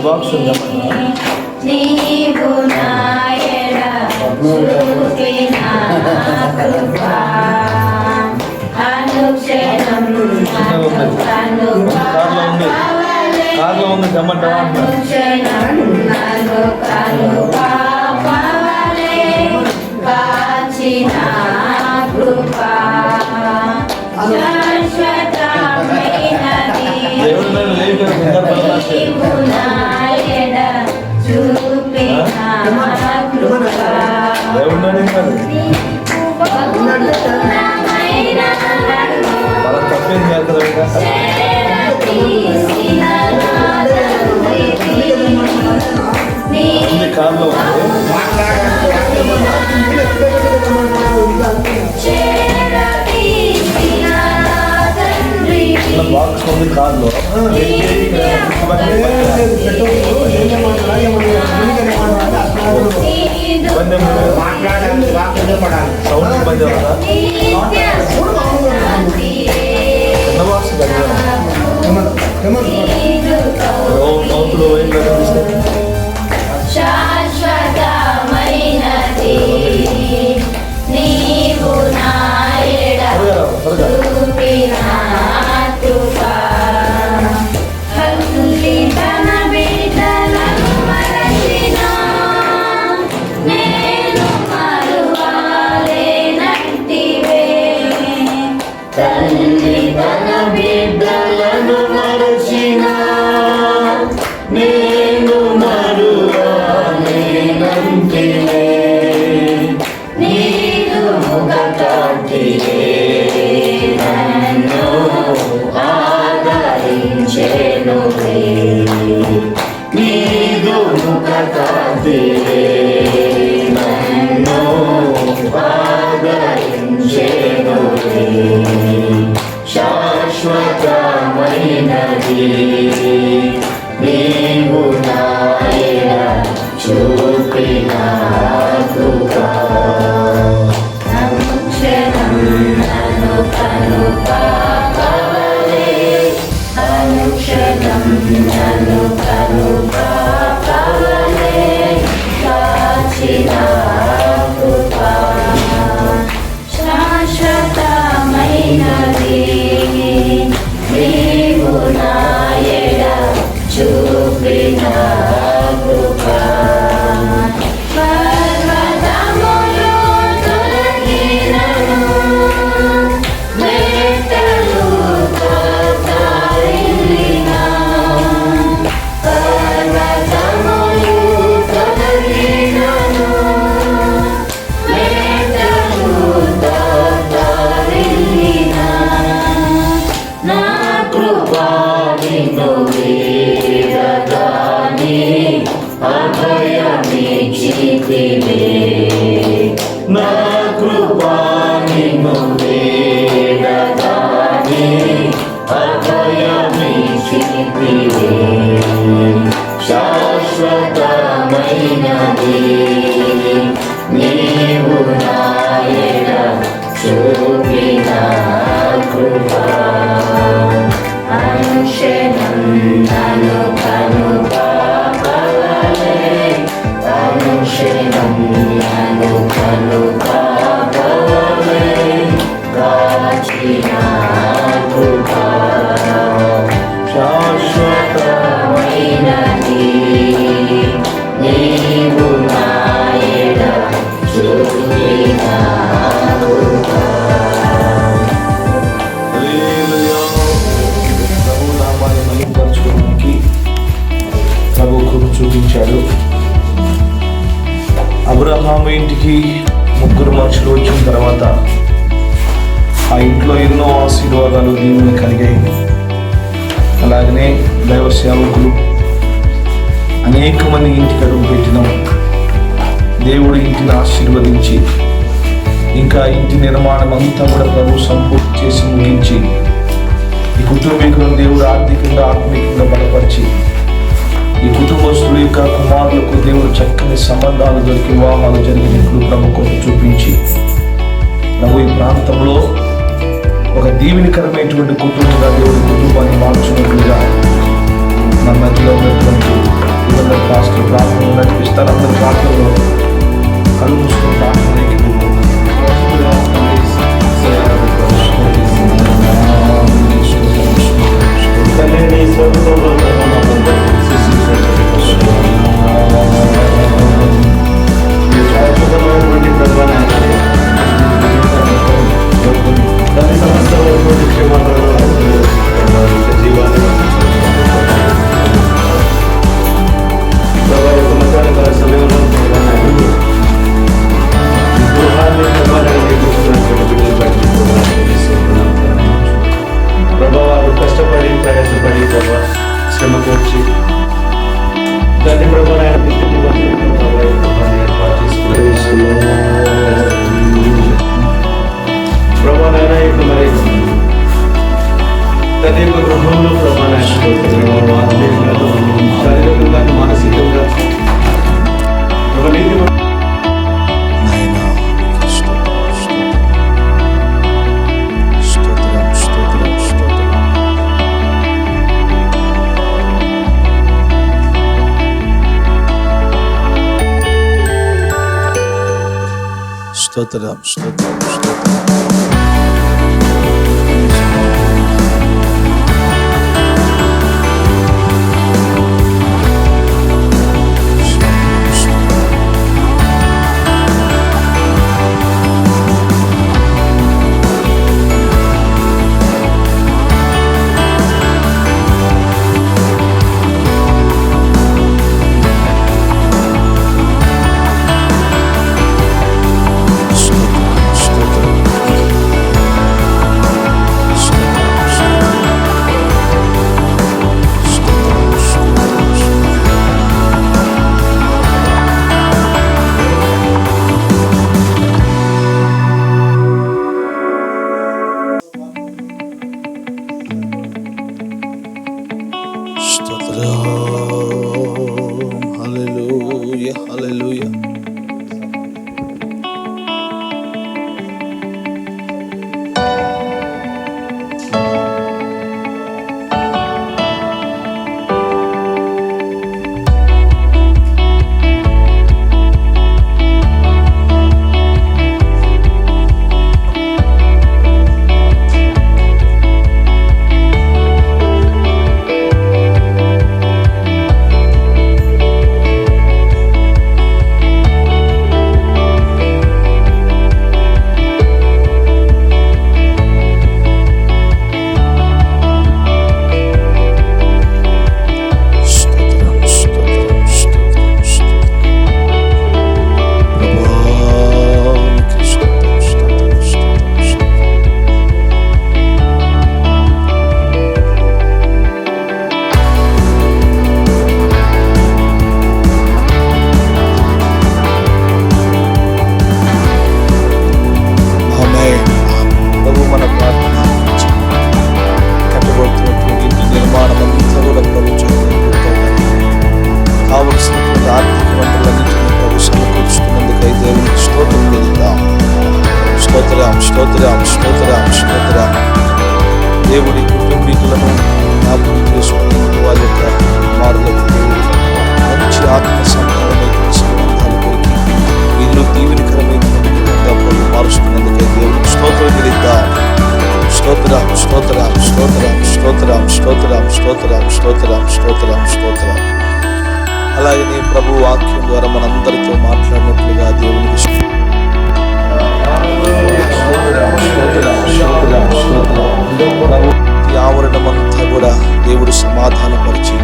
Box ఉందా? నీవు నాయన చూపిన కృపా అనుక్షణం కార్లో ఉంది గమ్మట అనుక్షణం నన్ను కృపా పవలే కాచిన కృపా శాశ్వతమైనది నీవు నాయన చూపిన కృపా కార్లో బాక్స్ ఉంది కార్లో సౌండ్ ఇబ్బంది అవుతుందా? చిన్న బాక్స్ శాశ్వతమైనది నీవు నాయన చూపిన కృపా తన బిడ్డలను మరచిన నేను మరువాలేనంటివే తల్లి తన బిడ్డలను మరచిన నేను మరువాలేనంటివే నీదు ముఖకాంతివే నన్ను ఆదరించెనువే నీదు ముఖకాంతివే నన్ను ఆదరించెనువే శాశ్వతమైనది నీవు నాయన చూపిన కృపా అనుక్షణం నన్ను కనుపవలే అనుక్షణం నన్ను కనుపవలే కాచిన కృపా శాశ్వతమైనది నీవు నాయన చూపిన కృపా పర్వతములు తొలగినను మెట్టలు తత్తరిల్లినా పర్వతములు తొలగినను మెట్టలు తత్తరిల్లినా నా కృపా నిన్ను వీడగాని అభయమిచ్చితివే నా కృపా నిన్ను వీడగాని అభయమిచ్చితివే శాశ్వతమైనది నీవు నాయన చూపిన కృపా అనుక్షణం నన్ను కనుపవలే అనుక్షణం నన్ను కనుపవలే కాచిన కృపా శాశ్వతమైనది నీవు నాయన చూపిన కృపా. ప్రభు కృప చూపించాడు. అబ్రహాము ఇంటికి ముగ్గురు మనుషులు వచ్చిన తర్వాత ఆ ఇంట్లో ఎన్నో ఆశీర్వాదాలు దీవులు కలిగాయి. అలాగనే దైవ సేవకులు అనేక మంది ఇంటికి అడుగు పెట్టినాం. దేవుడు ఇంటిని ఆశీర్వదించి ఇంకా ఇంటి నిర్మాణం అంతా కూడా ప్రభు సంపూర్తి చేసి ముగించి ఈ కుటుంబీకులను దేవుడు ఆర్థికంగా ఆత్మీయంగా బలపరిచి ఈ కుటుంబస్తుల యొక్క కుమారులకు దేవుడు చక్కని సంబంధాలు దొరికి వివాహాలు జరిగినట్లు ప్రభు కృప చూపించి ప్రభు ఈ ప్రాంతంలో ఒక దీవెనకరమైనటువంటి కుటుంబంగా దేవుడి కుటుంబాన్ని మార్చున్నట్లుగా మన మధ్యలో ఉన్నటువంటి ఇస్తారు. అందరి ప్రార్థనలో కళ్ళు మూసుకొని ప్రార్థనకి ప్రభావాలు కష్టపడి ప్రయాసపడి ప్రభావ శ్రమ కోర్చి దాన్ని ప్రభావ ప్రభావైనా ఇప్పుడు మరి తన యొక్క గృహంలో ప్రభావ శారీరకంగా మానసికంగా స్తోత్రం స్తోత్రం హల్లెలూయా హల్లెలూయా. స్తోత్రం స్తోత్రం స్తోత్రం. దేవుడి కుటుంబీకులను జ్ఞాపకం చేసుకుని వారి యొక్క కుమారులకు మంచి ఆత్మ సంబంధమైన సంబంధాలు కలిగి వీళ్ళు దీవెనకరమైన మారుస్తున్నందుకై దేవుడికి స్తోత్రం చెల్లిద్దాం. స్తోత్రం స్తోత్రం స్తోత్రం స్తోత్రం స్తోత్రం స్తోత్రం స్తోత్రం స్తోత్రం స్తోత్రం. అలాగే ప్రభు వాక్యం ద్వారా మనందరితో మాట్లాడినట్లుగా దేవునికి ఆవరణమంతా కూడా దేవుడు సమాధానపరిచి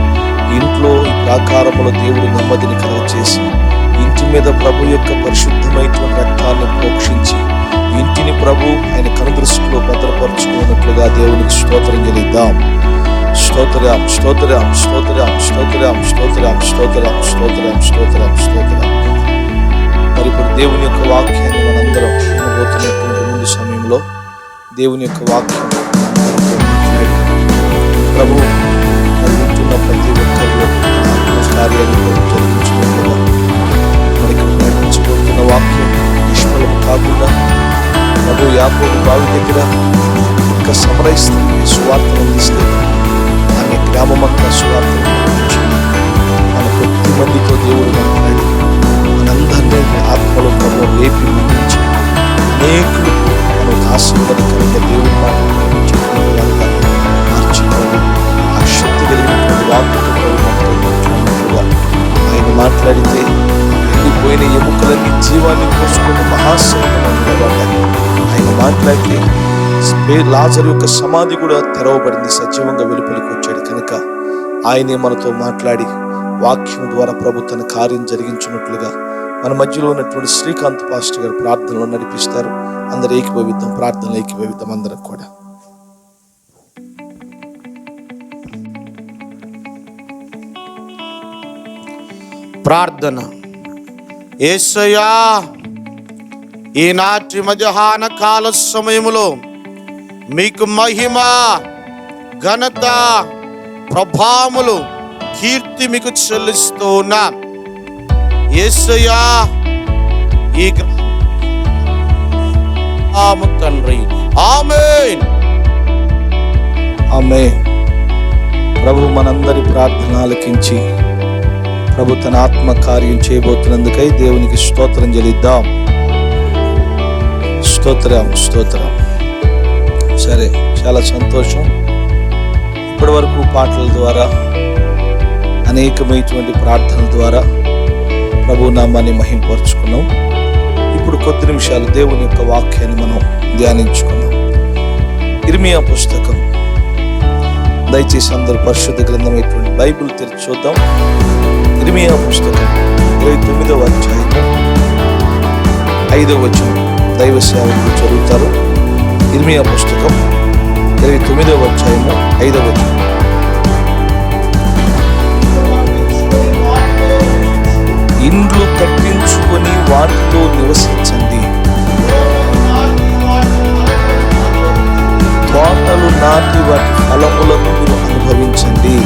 ఇంట్లో ఈ ప్రాకారములో దేవుడు నెమ్మదిని కలగచేసి ఇంటి మీద ప్రభు యొక్క పరిశుద్ధమైనటువంటి రక్తాన్ని ప్రోక్షించి ఇంటిని ప్రభు ఆయన కనుదృష్టిలో భద్రపరుచుకున్నట్లుగా దేవునికి స్తోత్రం చెల్లిద్దాం. స్తోత్రం స్తోత్రం స్తోత్రం స్తోత్రం స్తోత్రం స్తోత్రం స్తోత్రం స్తోత్రం స్తోత్రం. మరి ఇప్పుడు దేవుని యొక్క వాక్యాన్ని మనందరం వినబోతున్నటువంటి ముందు సమయంలో దేవుని యొక్క వాక్యం ప్రభు మరి వింటున్న ప్రతి ఒక్కరిలో కార్యాన్ని జరిగించుకుంటున్నా మరి ఇక్కడ ప్రకటించబోతున్న వాక్యం నిష్ఫలం కాకుండా ప్రభు యాకోబు బావి దగ్గర ఇంకా సమరయిస్తుంది సువార్తను అందిస్తే ఆమె గ్రామమంతా సువార్తను అందించింది. మన కొద్ది మందితో దేవుడు మాట్లాడి జీవాన్ని పోసుకుని మహాసైన్యంలో నిలబడ్డారు. ఆయన మాట్లాడితే లాజరు యొక్క సమాధి కూడా తెరవబడింది, సజీవంగా వెలుపలికి వచ్చాడు. కనుక ఆయనే మనతో మాట్లాడి వాక్యం ద్వారా ప్రభు తన కార్యం జరిగించినట్లుగా మన మధ్యలో ఉన్నటువంటి శ్రీకాంత్ పాస్టర్ గారు ప్రార్థనలో నడిపిస్తారు. అందరూ ఏకీభవిద్దాం, ప్రార్థనలో ఏకీభవిద్దాం అందరం కూడా. ప్రార్థన. యేసయ్యా, ఈనాటి మధ్యాహ్న కాల సమయములో మీకు మహిమ, ఘనత, ప్రభావములు, కీర్తి మీకు చెల్లిస్తూ ఉన్నా. యేసయ్యా, ఈ తండ్రి, ఆమేన్. ఆమేన్. ప్రభు మనందరి ప్రార్థన ఆలకించి ప్రభు తన ఆత్మ కార్యం చేయబోతున్నందుకై దేవునికి స్తోత్రం చెల్లిద్దాం. స్తోత్రం, స్తోత్రం. సరే, చాలా సంతోషం. ఇప్పటి వరకు పాటల ద్వారా, అనేకమైనటువంటి ప్రార్థనల ద్వారా ప్రభు నామాన్ని మహింపరుచుకున్నాం. ఇప్పుడు కొద్ది నిమిషాలు దేవుని యొక్క వాక్యాన్ని మనం ధ్యానించుకుందాం. ఇర్మియా పుస్తకం, దయచేసి అందరూ పరిశుద్ధ గ్రంథమైనటువంటి బైబిల్ తెరిచి చూద్దాం. ఇర్మియా పుస్తకం 29వ అధ్యాయం 5వ వచనం దైవ సేవకులు చదువుతారు. ఇర్మియా పుస్తకం 29వ అధ్యాయం 5వ వచనం. ఇండ్లు కట్టించుకొని వాటిలో నివసించండి, తోటలు నాటి వాటి ఫలములను మీరు అనుభవించండి.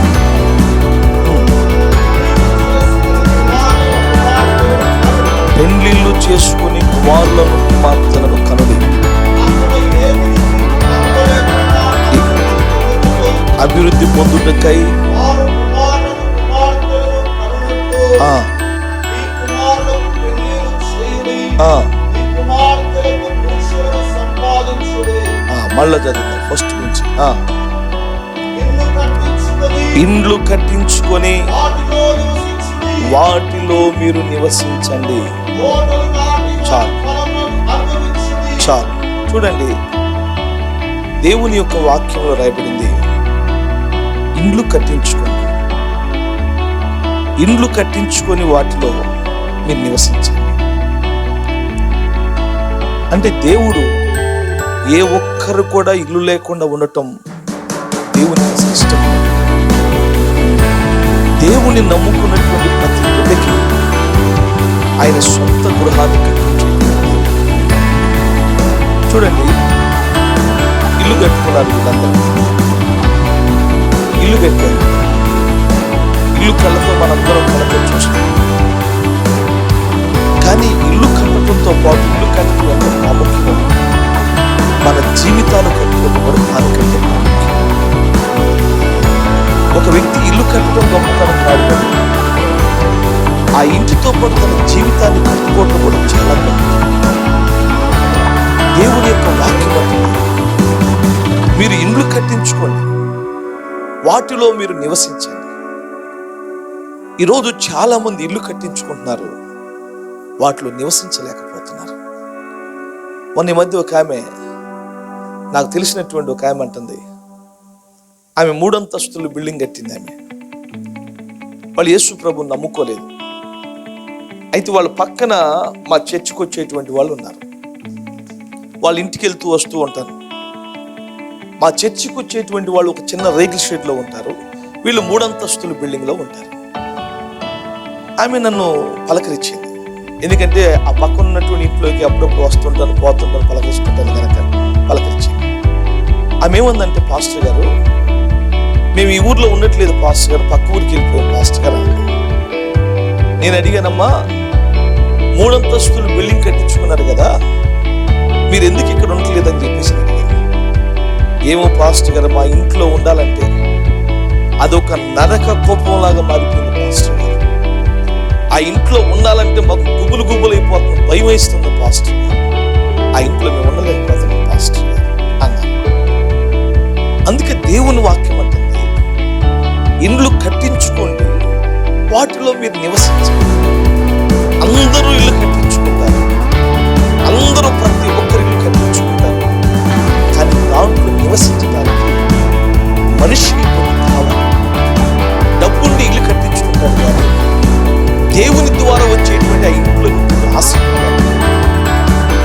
పెండ్లిళ్ళు చేసుకుని కుమారులను కుమార్తెలను కనుడి, అభివృద్ధి పొందుటకై మళ్ళా చదువుతాం ఫస్ట్ నుంచి. ఇండ్లు కట్టించుకొని వాటిలో మీరు నివసించండి. చాలు చాలు. చూడండి, దేవుని యొక్క వాక్యంలో రాయబడింది, ఇండ్లు కట్టించుకోండి, ఇండ్లు కట్టించుకొని వాటిలో మీరు నివసించండి. అంటే దేవుడు ఏ ఒక్కరు కూడా ఇల్లు లేకుండా ఉండటం దేవునికి ఇష్టం. దేవుని నమ్ముకున్నటువంటి ప్రతి బిడ్డకి ఆయన సొంత గృహాన్ని కట్టించాడు. చూడండి, ఇల్లు కట్టుకున్నారు వీళ్ళందరూ, ఇల్లు కట్టారు. ఇల్లు కళ్ళతో మనందరం కళ్ళతో చూస్తాం. కానీ ఇల్లు కట్టడంతో పాటు ఇల్లు కట్టడం ఎంత ప్రాముఖ్యం, మన జీవితాలు కట్టుకోవడం కూడా దానికంటే ప్రాముఖ్యం. ఒక వ్యక్తి ఇల్లు కట్టడం గొప్పతనం కాదు, కానీ ఆ ఇంటితో పాటు తన జీవితాన్ని కట్టుకోవడం కూడా చాలా గొప్పతనం. దేవుని యొక్క వాక్యం అంటుంది, మీరు ఇండ్లు కట్టించుకోండి, వాటిలో మీరు నివసించండి. ఈరోజు చాలా మంది ఇల్లు కట్టించుకుంటున్నారు, వాటిలో నివసించలేకపోతున్నారు. మొన్న ఈ మధ్య ఒక ఆమె, నాకు తెలిసినటువంటి ఒక ఆమె అంటుంది, ఆమె 3 అంతస్తులు బిల్డింగ్ కట్టింది. ఆమె వాళ్ళు యేసు ప్రభుని నమ్ముకోలేదు. అయితే వాళ్ళ పక్కన మా చర్చికి వచ్చేటువంటి వాళ్ళు ఉన్నారు. వాళ్ళ ఇంటికి వెళ్తూ వస్తూ ఉంటారు. మా చర్చికి వచ్చేటువంటి వాళ్ళు ఒక చిన్న రేకుల షెడ్లో ఉంటారు, వీళ్ళు 3 అంతస్తుల బిల్డింగ్లో ఉంటారు. ఆమె నన్ను పలకరించింది, ఎందుకంటే ఆ పక్కన ఉన్నటువంటి ఇంట్లోకి అప్పుడప్పుడు వస్తుంటాను, పోతుంటాను, పలకరిస్తుంటాను కనుక పలకరించింది. ఆమె ఏమందంటే, పాస్టర్ గారు, మేము ఈ ఊర్లో ఉండట్లేదు పాస్టర్ గారు, పక్క ఊరికి వెళ్ళిపోయాం పాస్టర్ గారు. నేను అడిగానమ్మా, 3 అంతస్తులు బిల్డింగ్ కట్టించుకున్నారు కదా, మీరు ఎందుకు ఇక్కడ ఉండట్లేదని చెప్పేసి అడిగాను. ఏమో పాస్టర్ గారు, మా ఇంట్లో ఉండాలంటే అదొక నరక కోపంలాగా మారిపోయింది పాస్టర్ గారు. ఆ ఇంట్లో ఉండాలంటే మాకు గుబులు గుబులు అయిపోతుంది, భయం వేస్తుంది పాస్టర్ గారు. ఆ ఇంట్లో మేము ఉండలేకపోతున్నాం పాస్టర్ గారు అన్నారు. అందుకే దేవుని వాక్యం అంటుంది, ఇండ్లు కట్టించుకోండి, వాటిలో మీరు నివసించండి. అందరూ ఇల్లు కట్టించుకుంటారు, దాంట్లో నివసించడానికి మనిషికి కొన్ని కావాలి. డబ్బుండి ఇల్లు కట్టించుకుంటాడు కానీ దేవుని ద్వారా వచ్చేటువంటి ఆ ఇంట్లో ఆశీర్వాదం,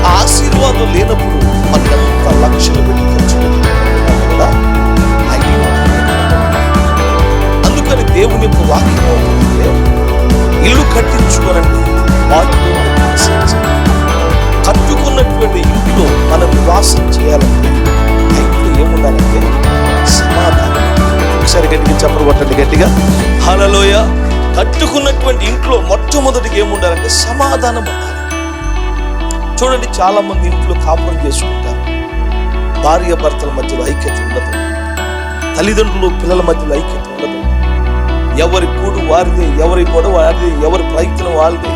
ఆ ఆశీర్వాదం లేనప్పుడు మనకంత లక్షలు పెట్టి ఖర్చు పెట్టినా కూడా ఆ ఇల్లు. అందుకని దేవుని యొక్క వాక్యం అవుతుందంటే ఇల్లు కట్టించుకోనండి, వాటిలో నివసించండి. కట్టుకున్నటువంటి ఇంట్లో మనం నివాసం చేయాలంటే ఆ ఇంట్లో ఏముండాలంటే సమాధానం. ఒకసారి గట్టిగా చప్పట్లు కొట్టండి గట్టిగా, హల్లెలూయ. కట్టుకున్నటువంటి ఇంట్లో మొట్టమొదటిగా ఏముండాలంటే సమాధానం ఉండాలి. చూడండి, చాలా మంది ఇంట్లో కాపురం చేసుకుంటారు, భార్య భర్తల మధ్యలో ఐక్యత ఉండదు, తల్లిదండ్రులు పిల్లల మధ్యలో ఐక్యత ఉండదు. ఎవరి కూడు వారిదే, ఎవరి గొడవ వారిదే, ఎవరి ప్రయత్నం వాళ్ళదే,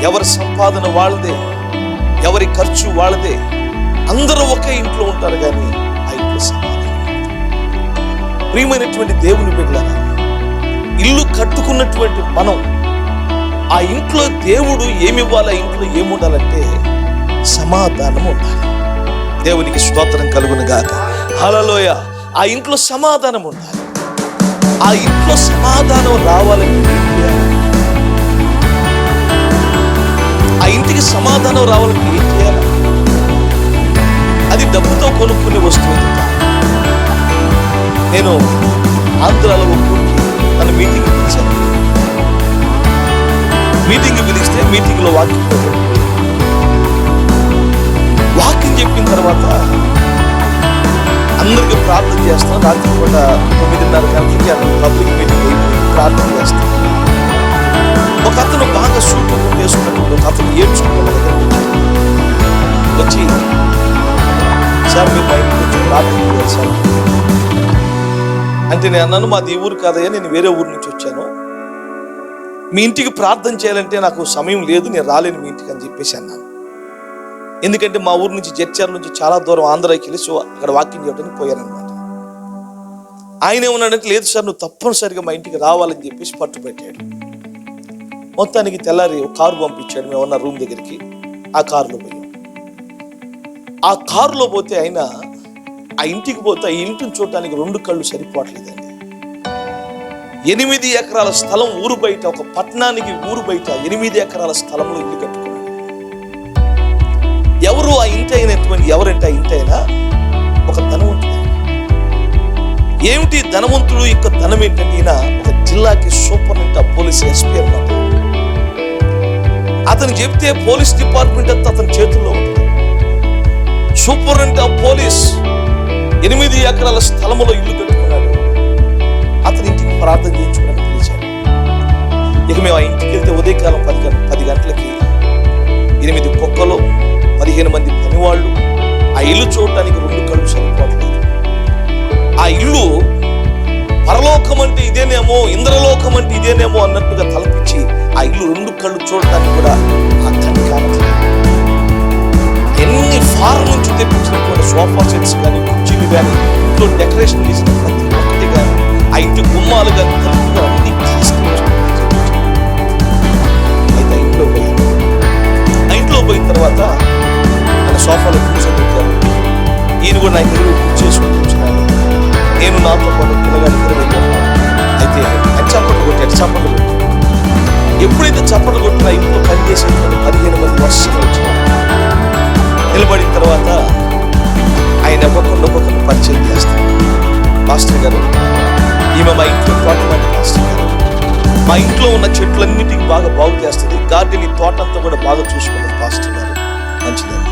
ఎవరి సంపాదన వాళ్ళదే, ఎవరి ఖర్చు వాళ్ళదే. అందరూ ఒకే ఇంట్లో ఉంటారు కానీ ఆ ఇంట్లో సమాధానం. ప్రియమైనటువంటి దేవుని బిడ్డలారా, ఇల్లు కట్టుకున్నటువంటి మనం ఆ ఇంట్లో దేవుడు ఏమివ్వాలి, ఆ ఇంట్లో ఏముండాలంటే సమాధానం ఉండాలి. దేవునికి స్తోత్రం కలుగును గాక, హల్లెలూయ. ఆ ఇంట్లో సమాధానం ఉండాలి. ఆ ఇంట్లో సమాధానం రావాలంటే ఆ ఇంటికి సమాధానం రావాలంటే ఏం చేయాలి? అది డబ్బుతో కొనుక్కునే వస్తువు కాదు. నేను ఆంధ్రాలో ఒక్కరికి నన్ను మీటింగ్ పిలిచాను. మీటింగ్ పిలిస్తే మీటింగ్లో వాకింగ్ చెప్పిన తర్వాత అందరికీ ప్రార్థన చేస్తాం. రాత్రి పూట 9:30 గంటలకి అక్కడ పబ్లిక్ మీటింగ్ అయిపోయి ప్రార్థన చేస్తాం. ఒక అతను బాగా సూట్ చేసుకున్నట్టు ఒక అతను ఏడ్చుకున్నాడు. వచ్చి, సార్ మీరు మా ఇంటికి వచ్చి ప్రార్థన చేయాలి సార్ అంటే నేను అన్నాను, మాది ఈ ఊరు కాదయ్యా, నేను వేరే ఊరు నుంచి వచ్చాను, మీ ఇంటికి ప్రార్థన చేయాలంటే నాకు సమయం లేదు, నేను రాలేను మీ ఇంటికి అని చెప్పేసి అన్నాను. ఎందుకంటే మా ఊరు నుంచి జడ్చర్ల నుంచి చాలా దూరం ఆంధ్రాకి వెళ్ళి, సో అక్కడ వాకింగ్ చేయడానికి పోయానమాట. ఆయన ఏమన్నాడంటే, లేదు సార్ నువ్వు తప్పనిసరిగా మా ఇంటికి రావాలని చెప్పేసి పట్టుబట్టాడు. మొత్తానికి తెల్లారి ఒక కారు పంపించాడు. మేము ఉన్న రూమ్ దగ్గరికి ఆ కారులో పోయాం. ఆ కారులో పోతే ఆయన ఆ ఇంటికి పోతే ఆ ఇంటిని చూడటానికి 2 కళ్ళు సరిపోవట్లేదండి. 8 ఎకరాల స్థలం ఊరు బయట, ఒక పట్టణానికి ఊరు బయట 8 ఎకరాల స్థలంలో ఇల్లు కట్టుకున్నాడు. ఎవరు ఆ ఇంటి అయినటువంటి, ఎవరంటే ఆ ఇంటి అయినా ఒక ధనవంతుడు. ఏమిటి ధనవంతుడు యొక్క ధనం ఏంటంటే, ఈయన ఒక జిల్లాకి సూపరింటెండెంట్ ఆఫ్ పోలీస్ ఎస్పీ అన్నమాట. అతను చెప్తే పోలీస్ డిపార్ట్మెంట్ అంతా అతని చేతుల్లో ఉంటుంది. సూపరింటెండెంట్ ఆఫ్ పోలీస్ 8 ఎకరాల స్థలములో ఇల్లు కట్టుకున్నాడు. అతని ఇంటికి ప్రార్థన చేయించుకోవడానికి పిలిచాడు. ఇక మేము ఆ ఇంటికి వెళ్తే ఉదయకాలం 10 గంటలకి 8 కుక్కలు, 15 మంది పనివాళ్ళు. ఆ ఇల్లు చూడటానికి 2 కళ్ళు సరిపోవట్లేదు. ఆ ఇల్లు పరలోకం అంటే ఇదేనేమో, ఇంద్రలోకం అంటే ఇదేనేమో అన్నట్టుగా తలపించి ఆ ఇల్లు 2 కళ్ళు చూడటానికి కూడా ఆ కన్ను కావట్లేదు. ఎన్ని ఫారెన్ నుంచి తెప్పించినటువంటి సోఫా సెట్స్ కానీ, కుర్చీలు కానీ, ఇంట్లో డెకరేషన్ చేసిన ప్రతి ఒక్కటి కానీ, ఆ ఇంటి గుమ్మాలు కానీ అన్ని తీసుకుని అయితే ఇంట్లో పోయాను. ఆ ఇంట్లో పోయిన తర్వాత ఆయన సోఫాలో కూర్చోబెట్టారు. ఈయన కూడా నా ఎదురు కూర్చేసుకుని కూర్చున్నాను. నేను నాతో పాటు పిల్లగాడు ఇద్దరు వెళ్ళాను. అయితే ఆయన చప్పట్లు కొట్టాడు. ఎప్పుడైతే చప్పట్లు కొట్టినా ఇంట్లో పనిచేసేటువంటి 15 మంది వర్షాలు వచ్చినారు. నిలబడిన తర్వాత ఆయన ఒక్కొక్కరిని పరిచయం చేస్తారు. మాస్టర్ గారు, ఈమె మా ఇంట్లో తోటమాలి మాస్టర్ గారు, మా ఇంట్లో ఉన్న చెట్లన్నిటికీ బాగా బాగు చేస్తుంది, గార్డెన్ తోటంతా కూడా బాగా చూసుకున్నది మాస్టర్ గారు, మంచిదండి.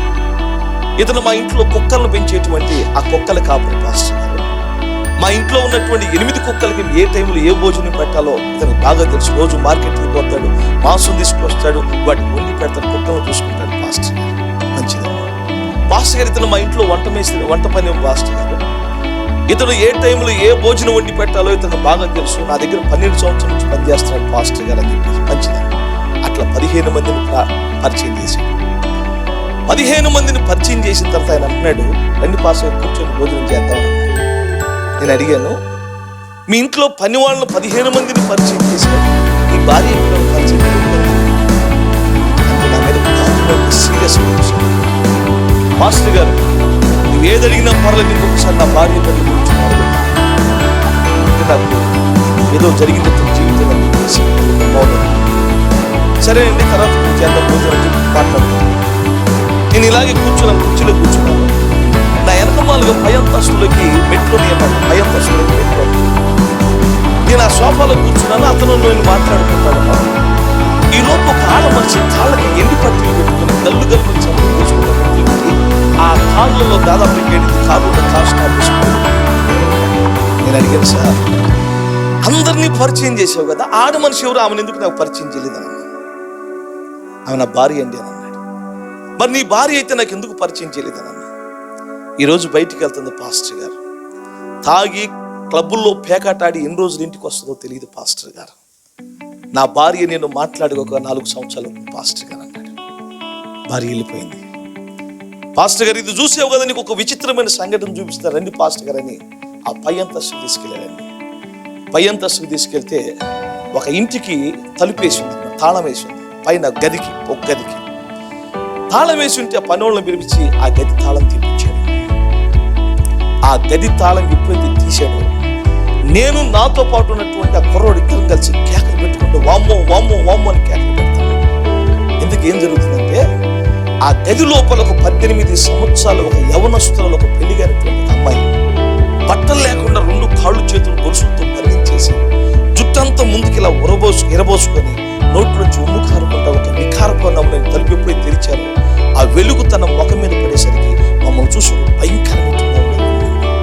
ఇతను మా ఇంట్లో కుక్కలను పెంచేటువంటి ఆ కుక్కల కాపరి మాస్టర్ గారు. మా ఇంట్లో ఉన్నటువంటి 8 కుక్కలకి ఏ టైంలో ఏ భోజనం పెట్టాలో ఇతనికి బాగా తెలుసు. రోజు మార్కెట్కి పోతాడు, మాంసం తీసుకొస్తాడు, వాటికి వండి పెడతాడు, కుక్కలను చూసుకుంటాడు మాస్టర్ గారు, మంచిదండి. మాస్టర్ గారు ఇతను మా ఇంట్లో వంట పని మాస్టర్ గారు. ఇతను ఏ టైంలో ఏ భోజనం వండి పెట్టాలో ఇతను బాగా తెలుసు. నా దగ్గర 12 సంవత్సరాల నుంచి పనిచేస్తున్నాడు మాస్టర్ గారు అని చెప్పేసి మంచిదండి. అట్లా 15 మందిని పరిచయం చేశాడు. 15 మందిని పరిచయం చేసిన తర్వాత ఆయన అంటున్నాడు, రండి పాస్టర్ గారు కూర్చొని భోజనం చేద్దాం. నేను అడిగాను, మీ ఇంట్లో పని వాళ్ళను 15 మందిని పరిచయం చేశాడు, మీ భార్య ఇంట్లో పరిచయం చేశాడు అంటే నా మీద సీరియస్. మాస్టర్ గారు, నువ్వు ఏది అడిగినా పర్లేదు, ఇంకొకసారి నా భార్య తల్లి గురించి అంటే నాకు ఏదో జరిగింది జీవితంలో సరే అండి. తర్వాత ఎంత భోజనం చెప్పి మాట్లాడుతున్నాను. నేను ఇలాగే కూర్చున్నాను, కుర్చీలో కూర్చున్నాను. నా వెనకమాలుగా పై అంతస్తులకి మెట్లోని పై అంతస్తులకి మెట్లో నేను ఆ సోఫాలో కూర్చున్నాను. అతను నేను మాట్లాడుకుంటాను. ఈ లోపు ఒక ఆడ మనిషి కాళ్ళకి ఎండి పట్టీలు పెట్టుకుని గల్లు గల్లు చదువు తీసుకుంటాను. ఆ కాళ్ళలో దాదాపు 7 కాళ్ళు కార్ స్టాప్ చేసుకున్నాను. నేను అడిగాను, సార్ అందరినీ పరిచయం చేసావు కదా, ఆడ మనిషి ఎవరు, ఆమెను ఎందుకు నాకు పరిచయం చేయలేదని అన్నాను. ఆమె నా భార్య అండి అని అన్నాడు. మరి నీ భార్య అయితే నాకు ఎందుకు పరిచయం చేయలేదని అన్నా. ఈరోజు బయటికి వెళ్తుంది పాస్టర్ గారు, తాగి క్లబ్బుల్లో పేకాటాడి ఎన్ని రోజులు ఇంటికి వస్తుందో తెలియదు పాస్టర్ గారు. నా భార్య నేను మాట్లాడి ఒక 4 సంవత్సరాలు పాస్టర్ గారు అన్నాడు. భార్య వెళ్ళిపోయింది. పాస్టర్ గారు ఇది చూసావు కదా, నీకు ఒక విచిత్రమైన సంఘటన చూపిస్తారు రండి పాస్టర్ గారు అని ఆ పై అంతస్తుకు తీసుకెళ్ళాడండి. పై అంతస్తుకు తీసుకెళ్తే ఒక ఇంటికి తలుపేసి ఉంది, తాళం వేసి ఉంది. పైన గదికి ఒక గదికి తాళం వేసి ఉంటే ఆ పనోళ్ళని పిలిపించి ఆ గది తాళం తీపించాడు. ఆ గది తాళం ఎప్పుడైతే తీశాడో నేను నాతో పాటు ఉన్నటువంటి ఆ కుర్రోడు ఇద్దరం కలిసి కేకలు పెట్టుకుంటూ వామ్మో వామ్మో వామ్మో అని కేకలు పెడతాను. ఎందుకు ఏం జరుగుతుందంటే ఆ గది లోపల ఒక 18 సంవత్సరాలు ఒక యవనస్తులలో ఒక పెళ్లిగానటువంటి అమ్మాయి బట్టలు లేకుండా 2 కాళ్ళు చేతులు గొలుసులతో బంధించేసి జుట్టంతా ముందుకి ఇలా ఎరబోసుకొని నోట్లోంచి ఉమ్ము కారుకుంటా ఒక నిఖారపడిన తలుపు ఎప్పుడైతే తెరిచారో ఆ వెలుగు తన ముఖం మీద పడేసరికి మమ్మల్ని చూసి భయంకరమైన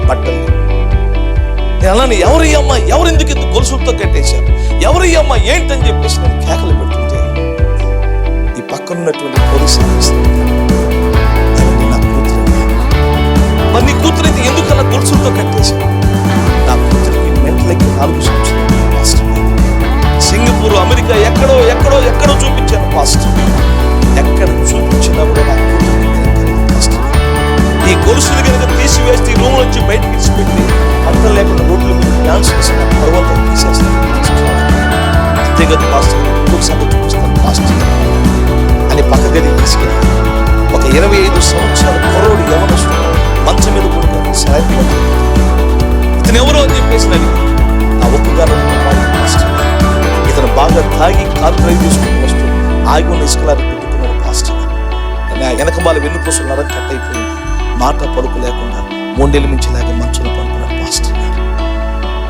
బట్టలు. నేను అన్నాను, ఎవరి అమ్మ, ఎవరెందుకు ఇంత గొలుసులతో కట్టేశారు, ఎవరి అమ్మ ఏంటని చెప్పేసి నేను కేకలు పెడుతుంటే ఈ పక్కనున్నటువంటి పోలీసులు నా కూతురు, మరి నీ కూతురైతే ఎందుకన్నా గొలుసులతో కట్టేశారు? నా కూతురికి మెంటలకి 4 సంవత్సరాలు పాస్టర్. సింగపూర్, అమెరికా ఎక్కడో ఎక్కడో ఎక్కడో చూపించాను పాస్టర్. ఎక్కడ చూపించినా కూడా నా కూతురికి పాస్టర్. ఈ గొలుసులు కనుక తీసివేస్తే రూమ్ నుంచి బయటకు తీసిపెట్టి అర్థం లేకుండా రోడ్ల మీద డాన్స్ చేసిన పర్వతం తీసేస్తాను. అంతేకాదు పాస్టర్, ఇంకొక సంగతి చూపిస్తాను పాస్టర్ అని పక్క గదికి తీసుకెళ్ళి ఒక 25 సంవత్సరాల కుర్రోడు యవనస్తుడు మంచం మీద కొడుకుని సాయంత్రం ఇతను ఎవరో అని చెప్పేసి నా ఒక్కగాను ఇతను బాగా తాగి కారు డ్రైవ్ చేసుకుని వస్తూ ఆగి ఉన్న ఇసుకలారి పెట్టుకున్నాడు పాస్టర్. వెనకమాల వెన్నుపూసలు నరం కట్ అయిపోయింది. మాట పలుకు లేకుండా 3 ఏళ్ళ నుంచి లాగా మంచంలో పడుకున్నాడు పాస్టర్ గారు.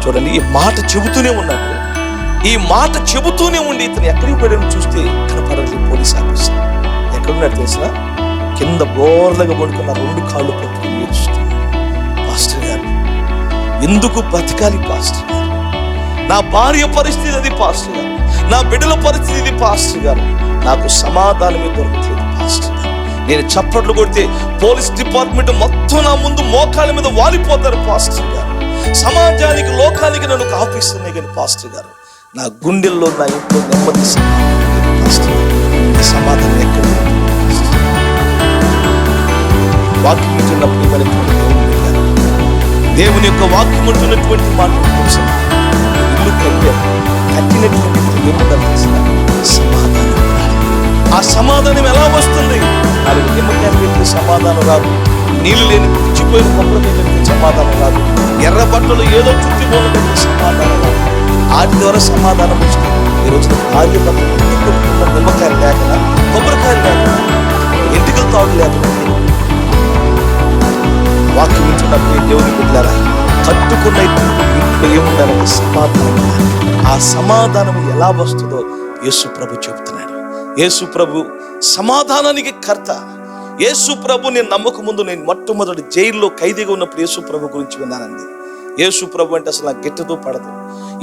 చూడండి, ఈ మాట చెబుతూనే ఉన్నాడు. ఈ మాట చెబుతూనే ఉండి ఇతను ఎక్కడికి పోయాడని చూస్తే కనపడలేదు. పోలీస్ ఆఫీసర్ ఎక్కడున్నాడు తెలిసిన కింద బోర్లగా పడుకున్న 2 కాళ్ళు పట్టుకుని ఏడుస్తున్నాడు. పాస్టర్ గారు ఎందుకు బ్రతకాలి పాస్టర్ గారు? నా భార్య పరిస్థితి అది పాస్టర్ గారు, నా బిడ్డల పరిస్థితి ఇది పాస్టర్ గారు, నాకు సమాధానమే దొరకట్లేదు పాస్టర్ గారు. నేను చప్పట్లు కొడితే పోలీస్ డిపార్ట్మెంట్ మొత్తం నా ముందు మోకాళ్ళ మీద వాలిపోతారు పాస్టర్ గారు. సమాజానికి లోకానికి నేను ఒక ఆఫీసర్నే కానీ పాస్టర్ గారు నా గుండెల్లో నా ఇంట్లో నెమ్మది సమాధానం ఎక్కడ? వాక్యం వింటున్నప్పుడు దేవుని యొక్క వాక్యం ఉంటున్నటువంటి మాటలు తెలుసు. ఇల్లు కట్టినటువంటి ఏముండాలి తెలిసిన సమాధానం. ఆ సమాధానం ఎలా వస్తుంది? 4 నిమ్మకాయలు పెడితే సమాధానం రాదు. నీళ్లు లేని పుచ్చిపోయిన కొబ్బరి పెడితే సమాధానం రాదు. ఎర్ర బట్టలు ఏదో చుట్టి పోలు పెడితే సమాధానం రాదు. వాటి ద్వారా సమాధానం వస్తుంది. ఈ రోజున భార్య పెట్టుకున్న నిమ్మకాయలు లేకుండా, కొబ్బరికాయలు లేకుండా, ఎంటికల తాడు లేకుండా వాక్యం వింటున్నప్పుడు దేవుని బిడ్డలారా కట్టుకున్న ఇంట్లో ఏముండాలంటే సమాధానం. ఆ సమాధానం ఎలా వస్తుందో యేసు ప్రభు చెబుతున్నాడు. యేసు ప్రభు సమాధానానికి కర్త. యేసు ప్రభు నేను నమ్మక ముందు నేను మొట్టమొదటి జైల్లో ఖైదీగా ఉన్నప్పుడు యేసు ప్రభు గురించి విన్నానండి. యేసు ప్రభు అంటే అసలు నాకు గిట్టదు పడదు.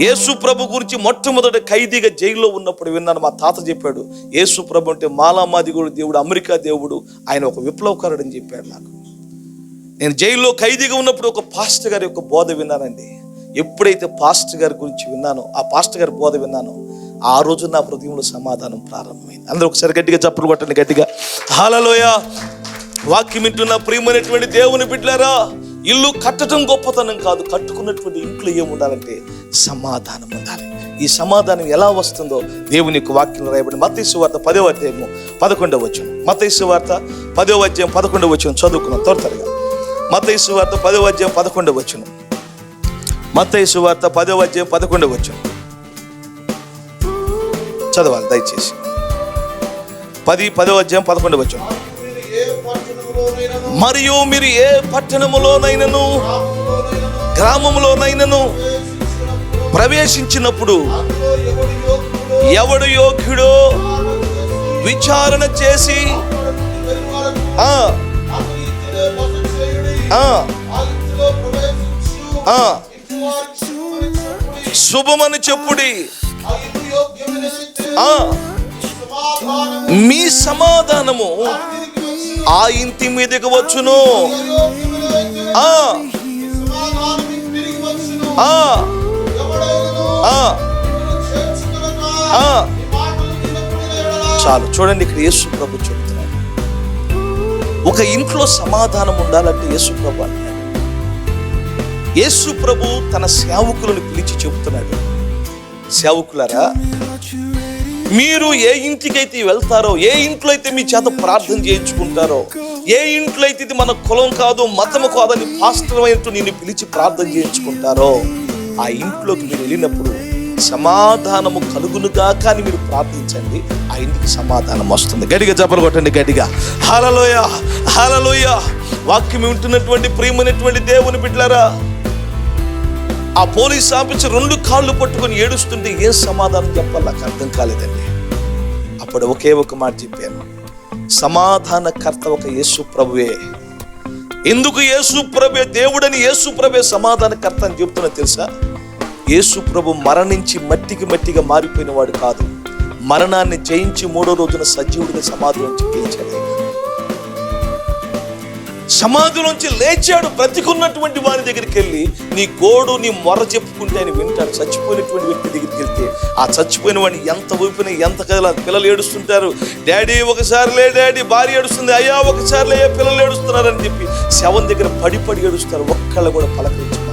యేసు ప్రభు గురించి మొట్టమొదటి ఖైదీగా జైల్లో ఉన్నప్పుడు విన్నాను. మా తాత చెప్పాడు, యేసు ప్రభు అంటే మాలామాదిగోడు దేవుడు, అమెరికా దేవుడు, ఆయన ఒక విప్లవకారుడు అని చెప్పాడు నాకు. నేను జైల్లో ఖైదీగా ఉన్నప్పుడు ఒక పాస్టర్ గారి యొక్క బోధ విన్నానండి. ఎప్పుడైతే పాస్టర్ గారి గురించి విన్నానో, ఆ పాస్టర్ గారి బోధ విన్నానో, ఆ రోజు నా హృదయంలో సమాధానం ప్రారంభమైంది. అందరూ ఒకసారి గట్టిగా చప్పట్లు కొట్టండి, గట్టిగా హల్లెలూయా. వాక్యం వింటున్న ప్రియమైనటువంటి దేవుని బిడ్డలారా, ఇల్లు కట్టడం గొప్పతనం కాదు, కట్టుకున్నటువంటి ఇంట్లో ఏముండాలంటే సమాధానం ఉండాలి. ఈ సమాధానం ఎలా వస్తుందో దేవుని యొక్క వాక్యంలో రాయబడి మత్తయి సువార్త 10వ అధ్యాయము 11వ వచనం. మత్తయి సువార్త 10వ అధ్యాయం 11వ వచనం చదువుకున్నాం త్వరగా. మత్తయి సువార్త 10వ అధ్యాయం 11వ వచనం. మత్తయి సువార్త 10వ అధ్యాయం 11వ వచనం చదవాలి దయచేసి. 10వ అధ్యాయం 11వ వచనం. మరియు మీరు ఏ పట్టణములోనైనను గ్రామములోనైనను ప్రవేశించినప్పుడు ఎవడు యోగ్యుడో విచారణ చేసి శుభమని చెప్పుడి, మీ సమాధానము ఆ ఇంటి మీదకి వచ్చును. చాలు చూడండి, ఇక్కడ యేసు ప్రభు చెబుతున్నాడు, ఒక ఇంట్లో సమాధానం ఉండాలంటే యేసు ప్రభు అన్నాడు. యేసు ప్రభు తన సేవకులను పిలిచి చెబుతున్నాడు, సేవకులారా, మీరు ఏ ఇంటికైతే వెళ్తారో, ఏ ఇంట్లో అయితే మీ చేత ప్రార్థన చేయించుకుంటారో, ఏ ఇంట్లో అయితే ఇది మన కులం కాదు మతము కాదని పాస్టర్ అయినట్టు నిన్ను పిలిచి ప్రార్థన చేయించుకుంటారో, ఆ ఇంట్లోకి మీరు వెళ్ళినప్పుడు సమాధానము కలుగునుగా కానీ మీరు ప్రార్థించండి, ఆ ఇంటికి సమాధానం వస్తుంది. గట్టిగా జపలు కొట్టండి, గట్టిగా హల్లెలూయా హల్లెలూయా. వాక్యం వింటున్నటువంటి ప్రియమైనటువంటి దేవుని బిడ్డలారా, ఆ పోలీస్ ఆఫీసర్ 2 కాళ్ళు పట్టుకొని ఏడుస్తుంటే ఏం సమాధానం చెప్పాలి నాకు అర్థం కాలేదండి. అప్పుడు ఒకే ఒక మాట చెప్పాను, సమాధానకర్త ఒక యేసు ప్రభువే. ఎందుకు యేసు ప్రభువే దేవుడని యేసు ప్రభువే సమాధానకర్త అని చెప్తున్నా తెలుసా? యేసు ప్రభు మరణించి మట్టిగా మారిపోయిన వాడు కాదు, మరణాన్ని జయించి 3వ రోజున సజీవుడిగా సమాధిలోంచి గెలిచాడు. సమాధిలోంచి లేచాడు. బ్రతికున్నటువంటి వారి దగ్గరికి వెళ్ళి నీ గోడు నీ మొర చెప్పుకుంటే ఆయన వింటాడు. చచ్చిపోయినటువంటి వ్యక్తి దగ్గరికి వెళ్తే ఆ చచ్చిపోయిన వాడిని ఎంత ఊపినా ఎంత కదలాలి. పిల్లలు ఏడుస్తుంటారు, డాడీ ఒకసారి లే, డాడీ భార్య ఏడుస్తుంది, అయ్యా ఒకసారి లే, పిల్లలు ఏడుస్తున్నారు అని చెప్పి శవం దగ్గర పడి ఏడుస్తారు. ఒక్కళ్ళు కూడా పలకరించుకున్నారు.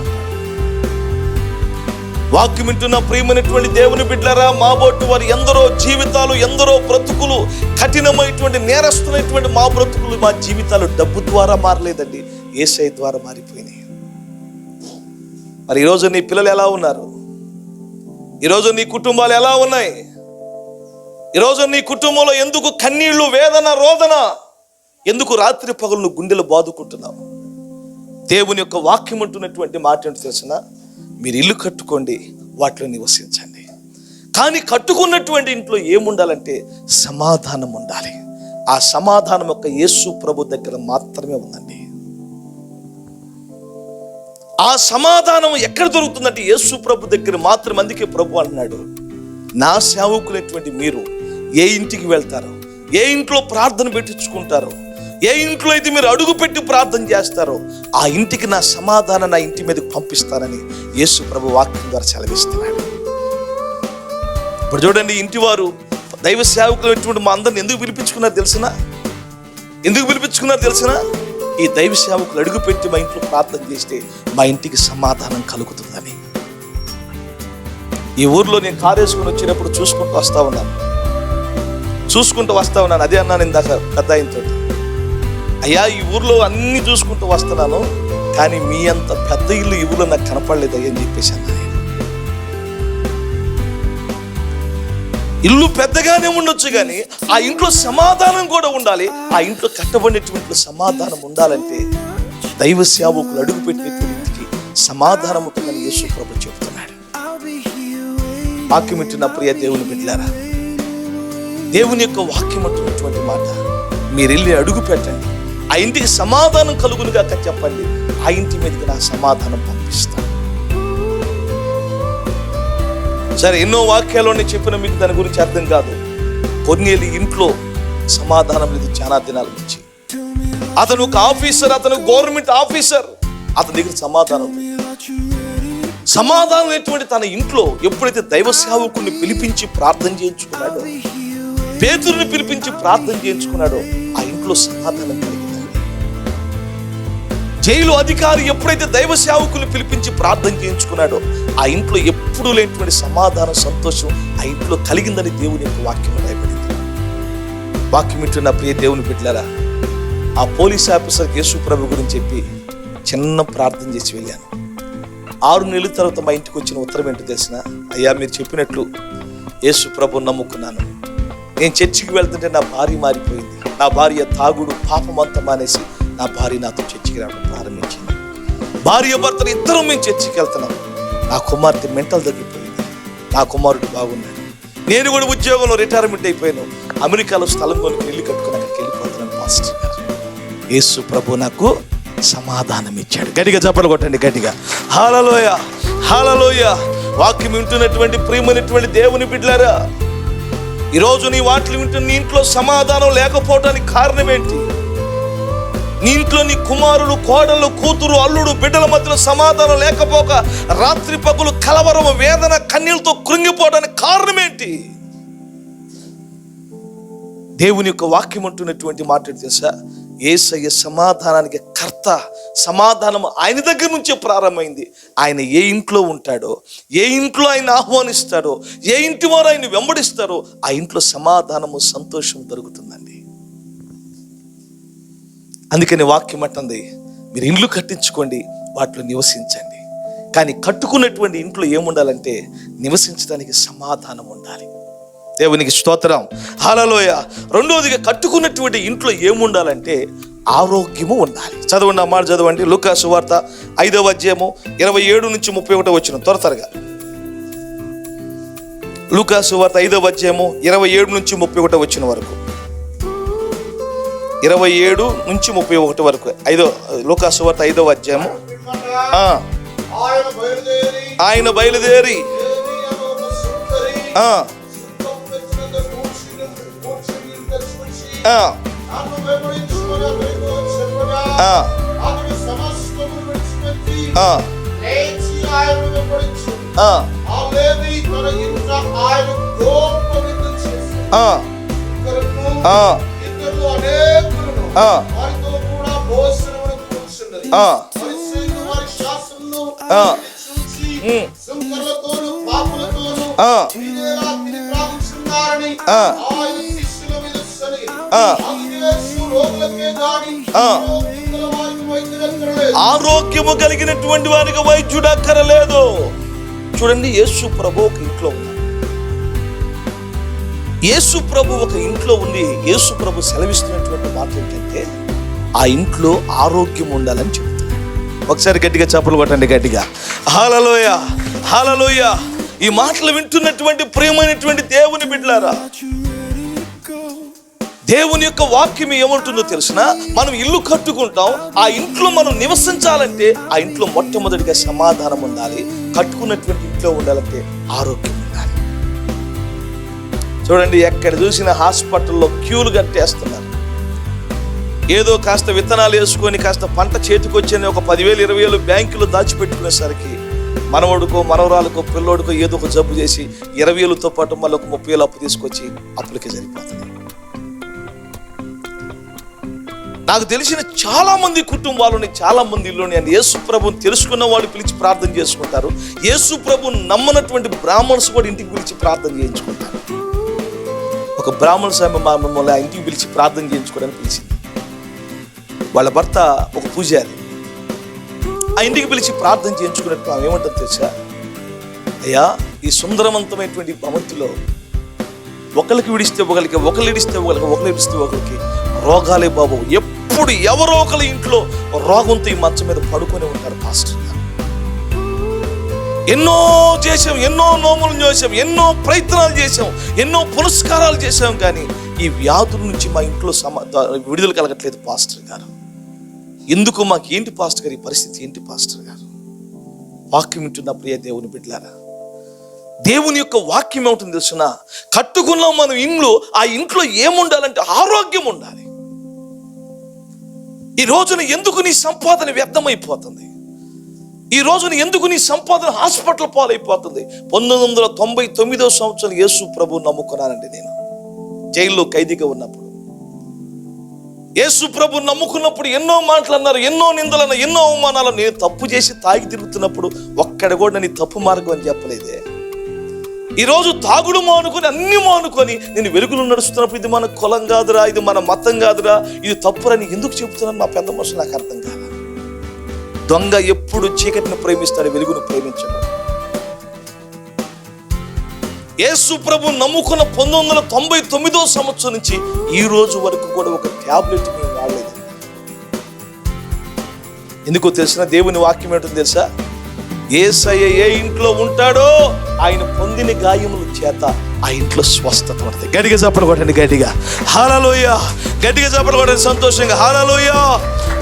వాక్యం వింటున్న ప్రియమైనటువంటి దేవుని బిడ్డలారా, మా బోటు వారి ఎందరో జీవితాలు, ఎందరో బ్రతుకులు, కఠినమైనటువంటి నేరస్తులైనటువంటి మా బ్రతుకులు, మా జీవితాలు డబ్బు ద్వారా మారలేదండి, యేసయ్య ద్వారా మారిపోయినాయి. మరి ఈరోజు నీ పిల్లలు ఎలా ఉన్నారు? ఈరోజు నీ కుటుంబాలు ఎలా ఉన్నాయి? ఈరోజు నీ కుటుంబంలో ఎందుకు కన్నీళ్లు, వేదన, రోదన? ఎందుకు రాత్రి పగలు నువ్వు గుండెలు బాదుకుంటున్నావు? దేవుని యొక్క వాక్యం అంటున్నటువంటి మాట ఏంటో తెలిసిన, మీరు ఇల్లు కట్టుకోండి, వాటిలో నివసించండి. కానీ కట్టుకున్నటువంటి ఇంట్లో ఏముండాలంటే సమాధానం ఉండాలి. ఆ సమాధానం యొక్క యేసు ప్రభు దగ్గర మాత్రమే ఉందండి. ఆ సమాధానం ఎక్కడ దొరుకుతుందంటే యేసు ప్రభు దగ్గర మాత్రమే. అందుకే ప్రభు అన్నాడు, నా సేవకులైనటువంటి మీరు ఏ ఇంటికి వెళ్తారో, ఏ ఇంట్లో ప్రార్థన పెట్టించుకుంటారో, ఏ ఇంట్లో అయితే మీరు అడుగు పెట్టి ప్రార్థన చేస్తారో, ఆ ఇంటికి నా సమాధానం నా ఇంటి మీదకి పంపిస్తానని యేసు ప్రభు వాక్యం ద్వారా సెలవిస్తున్నాడు. ఇప్పుడు చూడండి, ఇంటి వారు దైవ సేవకులైనటువంటి మా అందరిని ఎందుకు పిలిపించుకున్నారు తెలిసినా? ఎందుకు పిలిపించుకున్నారు తెలిసినా? ఈ దైవ సేవకులు అడుగు పెట్టి మా ఇంట్లో ప్రార్థన చేస్తే మా ఇంటికి సమాధానం కలుగుతుందని. ఈ ఊర్లో నేను కారు వేసుకుని వచ్చినప్పుడు చూసుకుంటూ వస్తా ఉన్నాను. అదే అన్నాను ఇందాక పెద్ద ఆయనతో, అయ్యా ఈ ఊర్లో అన్ని చూసుకుంటూ వస్తున్నాను, కానీ మీ అంత పెద్ద ఇల్లు ఈ ఊర్లో నాకు కనపడలేదు అయ్యని చెప్పేసి అన్నా. ఇల్లు పెద్దగానే ఉండొచ్చు, కానీ ఆ ఇంట్లో సమాధానం కూడా ఉండాలి. ఆ ఇంట్లో కట్టబడినటువంటి సమాధానం ఉండాలంటే దైవ సేవకులు అడుగు పెట్టినటువంటి సమాధానం ఉంటుందని యేసు ప్రభు చెబుతున్నాడు. వాక్యం వింటున్న ప్రియ దేవుని బిడ్డలారా, దేవుని యొక్క వాక్యం అంటున్నటువంటి మాట, మీరు వెళ్ళి అడుగు పెట్టండి, ఆ ఇంటికి సమాధానం కలుగునుగా చెప్పండి, ఆ ఇంటి మీదకి నా సమాధానం పంపిస్తాను. సరే, ఎన్నో వాక్యాలు చెప్పిన మీకు దాని గురించి అర్థం కాదు. కొన్నేళ్ళు ఇంట్లో సమాధానం లేదు చాలా దినాల నుంచి. అతను ఒక ఆఫీసర్, అతను గవర్నమెంట్ ఆఫీసర్, అతని దగ్గర సమాధానం లేనటువంటి తన ఇంట్లో ఎప్పుడైతే దైవ సేవకుడిని పిలిపించి ప్రార్థన చేయించుకున్నాడో, పేతురుని పిలిపించి ప్రార్థన చేయించుకున్నాడో, ఆ ఇంట్లో సమాధానం కలిగింది. జైలు అధికారి ఎప్పుడైతే దైవ సేవకులు పిలిపించి ప్రార్థన చేయించుకున్నాడో, ఆ ఇంట్లో ఎప్పుడూ లేనటువంటి సమాధానం, సంతోషం ఆ ఇంట్లో కలిగిందని దేవుని యొక్క వాక్యం రాయబడింది. వాక్యం వింటున్న ప్రియ దేవుని బిడ్డలారా, ఆ పోలీస్ ఆఫీసర్ యేసు ప్రభు గురించి చెప్పి చిన్న ప్రార్థన చేసి వెళ్ళాను. 6 నెలల తర్వాత మా ఇంటికి వచ్చిన ఉత్తరం ఏంటో తెలిసిన, అయ్యా మీరు చెప్పినట్లు యేసు ప్రభువుని నమ్ముకున్నాను. నేను చర్చికి వెళ్తుంటే నా భార్య మారిపోయింది. నా భార్య తాగుడు పాపమంతా మానేసి నా భార్య నాతో చర్చికి రావడం ప్రారంభించింది. భార్య భర్తలు ఇద్దరం మేము చర్చికి వెళ్తున్నాం. నా కుమార్తె మెంటల్ తగ్గిపోయింది. నా కుమారుడు బాగున్నాడు. నేను కూడా ఉద్యోగంలో రిటైర్మెంట్ అయిపోయాను. అమెరికాలో స్థలం కొనుక్కుని ఇల్లు కట్టుకుని అక్కడికి వెళ్ళిపోతున్నాను. పాస్టర్ గారు, యేసు ప్రభు నాకు సమాధానం ఇచ్చాడు. గట్టిగా చప్పట్లు కొట్టండి, గట్టిగా. హల్లెలూయ, హల్లెలూయ. వాక్యం వింటున్నటువంటి ప్రియమైనటువంటి దేవుని బిడ్డలారా, ఈరోజు నీ వాటిని వింటున్న నీ ఇంట్లో సమాధానం లేకపోవడానికి కారణం ఏంటి? నీ ఇంట్లో నీ కుమారుడు, కోడలు, కూతురు, అల్లుడు, బిడ్డల మధ్యలో సమాధానం లేకపోక రాత్రి పగులు కలవరం, వేదన, కన్నీళ్ళతో కృంగిపోవడానికి కారణం ఏంటి? దేవుని యొక్క వాక్యం అంటున్నటువంటి మాట తెలుసా? యేసయ్య సమాధానానికి కర్త. సమాధానం ఆయన దగ్గర నుంచే ప్రారంభమైంది. ఆయన ఏ ఇంట్లో ఉంటాడో, ఏ ఇంట్లో ఆయన ఆహ్వానిస్తాడో, ఏ ఇంటి వారు ఆయన వెంబడిస్తారో ఆ ఇంట్లో సమాధానము, సంతోషం దొరుకుతుందండి. అందుకని వాక్యం అంటుంది, మీరు ఇండ్లు కట్టించుకోండి, వాటిలో నివసించండి. కానీ కట్టుకున్నటువంటి ఇంట్లో ఏముండాలంటే నివసించడానికి సమాధానం ఉండాలి. దేవునికి స్తోత్రం, హల్లెలూయ. రెండోదిగా కట్టుకున్నటువంటి ఇంట్లో ఏముండాలంటే ఆరోగ్యము ఉండాలి. చదవండి, ఆ మాట చదవండి. లూకా సువార్త 5వ అధ్యాయము 27 నుంచి 31 వచ్చిన త్వరగా. లూకా సువార్త 5వ అధ్యాయము 27 నుంచి 31 వచ్చిన వరకు. 27 నుంచి 31 వరకు. లూకా సువార్త 5వ అధ్యాయము. ఆయన బయలుదేరి ఆరోగ్యము కలిగినటువంటి వారికి వైద్యుడు అక్కరలేదు. చూడండి, యేసు ప్రభు ఒక ఇంట్లో ఉన్నాడు. యేసు ప్రభు ఒక ఇంట్లో ఉండి యేసు ప్రభు సెలవిస్తున్నటువంటి మాట ఏంటంటే ఆ ఇంట్లో ఆరోగ్యం ఉండాలని చెబుతున్నాడు. ఒకసారి గట్టిగా చప్పట్లు కొట్టండి, గట్టిగా. హల్లెలూయ, హల్లెలూయ. ఈ మాటలు వింటున్నటువంటి ప్రియమైనటువంటి దేవుని బిడ్డలారా, దేవుని యొక్క వాక్యం ఏమంటుందో తెలిసిన, మనం ఇల్లు కట్టుకుంటాం. ఆ ఇంట్లో మనం నివసించాలంటే ఆ ఇంట్లో మొట్టమొదటిగా సమాధానం ఉండాలి. కట్టుకున్నటువంటి ఇంట్లో ఉండాలంటే ఆరోగ్యం ఉండాలి. చూడండి, ఎక్కడ చూసిన హాస్పిటల్లో క్యూలు కట్టేస్తున్నారు. ఏదో కాస్త విత్తనాలు వేసుకొని కాస్త పంట చేతికొచ్చని ఒక 10,000 20,000 బ్యాంకులో దాచిపెట్టుకునేసరికి మనవడుకో, మనవరాలకో, పిల్లోడికో ఏదో ఒక జబ్బు చేసి 20,000తో పాటు మళ్ళీ ఒక 30,000 అప్పు తీసుకొచ్చి అప్పులకే సరిపోతుంది. నాకు తెలిసిన చాలా మంది కుటుంబాలని, చాలా మంది ఇల్లుని యేసు ప్రభుని తెలుసుకున్న వాళ్ళు పిలిచి ప్రార్థన చేసుకుంటారు. యేసు ప్రభుని నమ్మనటువంటి బ్రాహ్మణ్స్ కూడా ఇంటికి పిలిచి ప్రార్థన చేయించుకుంటారు. ఒక బ్రాహ్మణ స్వామి మమ్మల్ని ఆ ఇంటికి పిలిచి ప్రార్థన చేయించుకోవడానికి పిలిచింది. వాళ్ళ భర్త ఒక పూజారి. ఆ ఇంటికి పిలిచి ప్రార్థన చేయించుకున్నట్టు ఆమె ఏమంటారు తెలుసా? అయ్యా, ఈ సుందరవంతమైనటువంటి భవంతిలో ఒకరికి విడిస్తే ఒకరికి, ఒకరు ఇడిస్తే ఒకరికి, ఒకరు ఇడిస్తే ఒకరికి రోగాలే బాబు. ఎప్పుడు ఎవరో ఒకరి ఇంట్లో రోగంతో ఈ మంచం మీద పడుకొని ఉంటారు. పాస్టర్ గారు ఎన్నో చేసాం, ఎన్నో నోములు చేసాం, ఎన్నో ప్రయత్నాలు చేసాం, ఎన్నో పురస్కారాలు చేసాం, కానీ ఈ వ్యాధుల నుంచి మా ఇంట్లో విడుదల కలగట్లేదు పాస్టర్ గారు. ఎందుకు? మాకు ఏంటి పాస్టర్ గారు ఈ పరిస్థితి? ఏంటి పాస్టర్ గారు? వాక్యం వింటున్న ప్రియ దేవుని బిడ్డలారా, దేవుని యొక్క వాక్యం ఏమిటో తెలుసునా? కట్టుకున్నాం మనం ఇల్లు, ఆ ఇంట్లో ఏముండాలంటే ఆరోగ్యం ఉండాలి. ఈ రోజున ఎందుకు నీ సంపాదన వ్యర్థమైపోతుంది? ఈ రోజున ఎందుకు నీ సంపాదన హాస్పిటల్ పాలైపోతుంది? 1999వ సంవత్సరం యేసు ప్రభు నమ్ముకున్నానండి. నేను జైల్లో ఖైదీగా ఉన్నప్పుడు యేసు ప్రభు నమ్ముకున్నప్పుడు ఎన్నో మాటలు అన్నారు, ఎన్నో నిందలు అన్నారు, ఎన్నో అవమానాలు. నేను తప్పు చేసి తాగి తిరుగుతున్నప్పుడు ఒక్కడ కూడా నీ తప్పు మార్గం అని చెప్పలేదే. ఈరోజు తాగుడు మానుకొని, అన్ని మానుకొని నేను వెలుగులో నడుస్తున్నప్పుడు ఇది మన కులం కాదురా, ఇది మన మతం కాదురా, ఇది తప్పురా, నీకు ఎందుకు చెబుతున్నాను? మా పెద్ద మనుషులు నాకు అర్థం కాదు. దొంగ ఎప్పుడు చీకటిని ప్రేమిస్తాడు, వెలుగును ప్రేమించడు. యేసు ప్రభు నమ్ముకున్న 1999 సంవత్సరం నుంచి ఈ రోజు వరకు కూడా ఒక ట్యాబ్లెట్ మేము వాడలేదు. ఎందుకో తెలిసిన దేవుని వాక్యం ఏంటో తెలుసా? యేసయ్య ఏ ఇంట్లో ఉంటాడో ఆయన పొందిన గాయముల చేత ఆ ఇంట్లో స్వస్థత పడుతుంది. గట్టిగా చప్పట్లు కొట్టండి, గట్టిగా హల్లెలూయా, గట్టిగా చప్పట్లు కొట్టండి, సంతోషంగా హల్లెలూయా.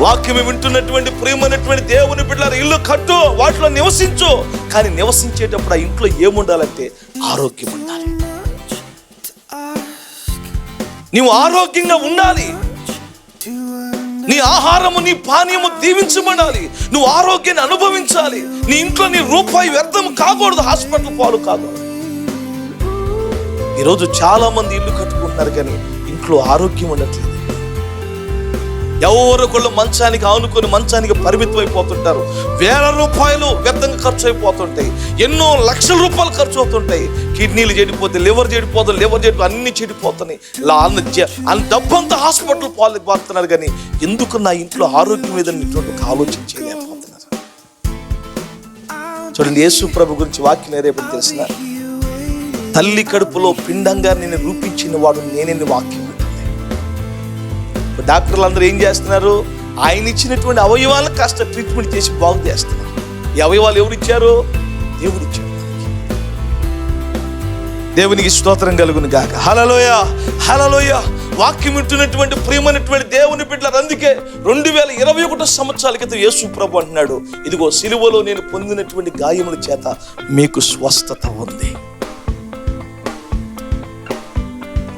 వాక్యం వింటున్నటువంటి ప్రియమైనటువంటి దేవుని బిడ్డలారా, ఇల్లు కట్టు, వాటిలో నివసించు. కానీ నివసించేటప్పుడు ఆ ఇంట్లో ఏముండాలంటే ఆరోగ్యం ఉండాలి. నీవు ఆరోగ్యంగా ఉండాలి. నీ ఆహారము, నీ పానీయము దీవించబడాలి. నువ్వు ఆరోగ్యాన్ని అనుభవించాలి. నీ ఇంట్లో నీ రూపాయి వ్యర్థం కాకూడదు, హాస్పిటల్ పాలు కాకూడదు. ఈరోజు చాలా మంది ఇల్లు కట్టుకుంటున్నారు కానీ ఇంట్లో ఆరోగ్యం ఉండట్లేదు. ఎవరొకళ్ళు మంచానికి ఆనుకొని మంచానికి పరిమితం అయిపోతుంటారు. వేల రూపాయలు వ్యర్థంగా ఖర్చు అయిపోతుంటాయి. ఎన్నో లక్షల రూపాయలు ఖర్చు అవుతుంటాయి. కిడ్నీలు చెడిపోతాయి, లివర్ చెడిపోతాయి, అన్ని చెడిపోతున్నాయి. ఇలా డబ్బంతా హాస్పిటల్ పాల్పడుతున్నారు. కానీ ఎందుకు నా ఇంట్లో ఆరోగ్యం ఏదైనా ఆలోచన చేయలేకపోతున్నారు? చూడండి, యేసు ప్రభు గురించి వాక్యం రేపు తెలిసిన, తల్లి కడుపులో పిండంగా నేను రూపించిన వాడు నేనే వాక్యం. డాక్టర్లు అందరూ ఏం చేస్తున్నారు? ఆయన ఇచ్చినటువంటి అవయవాలను కాస్త ట్రీట్మెంట్ చేసి బాగు చేస్తున్నారు. ఈ అవయవాలు ఎవరు ఇచ్చారు? దేవుడు ఇచ్చాడు. దేవునికి స్తోత్రం కలుగును గాక. హల్లెలూయా, హల్లెలూయా. వాక్యం వింటున్నటువంటి ప్రియమైనటువంటి దేవుని బిడ్డలారా, అందుకే 2021 సంవత్సరాల క్రితం యేసు ప్రభు అంటున్నాడు, ఇదిగో సిలువలో నేను పొందినటువంటి గాయముల చేత మీకు స్వస్థత ఉంది.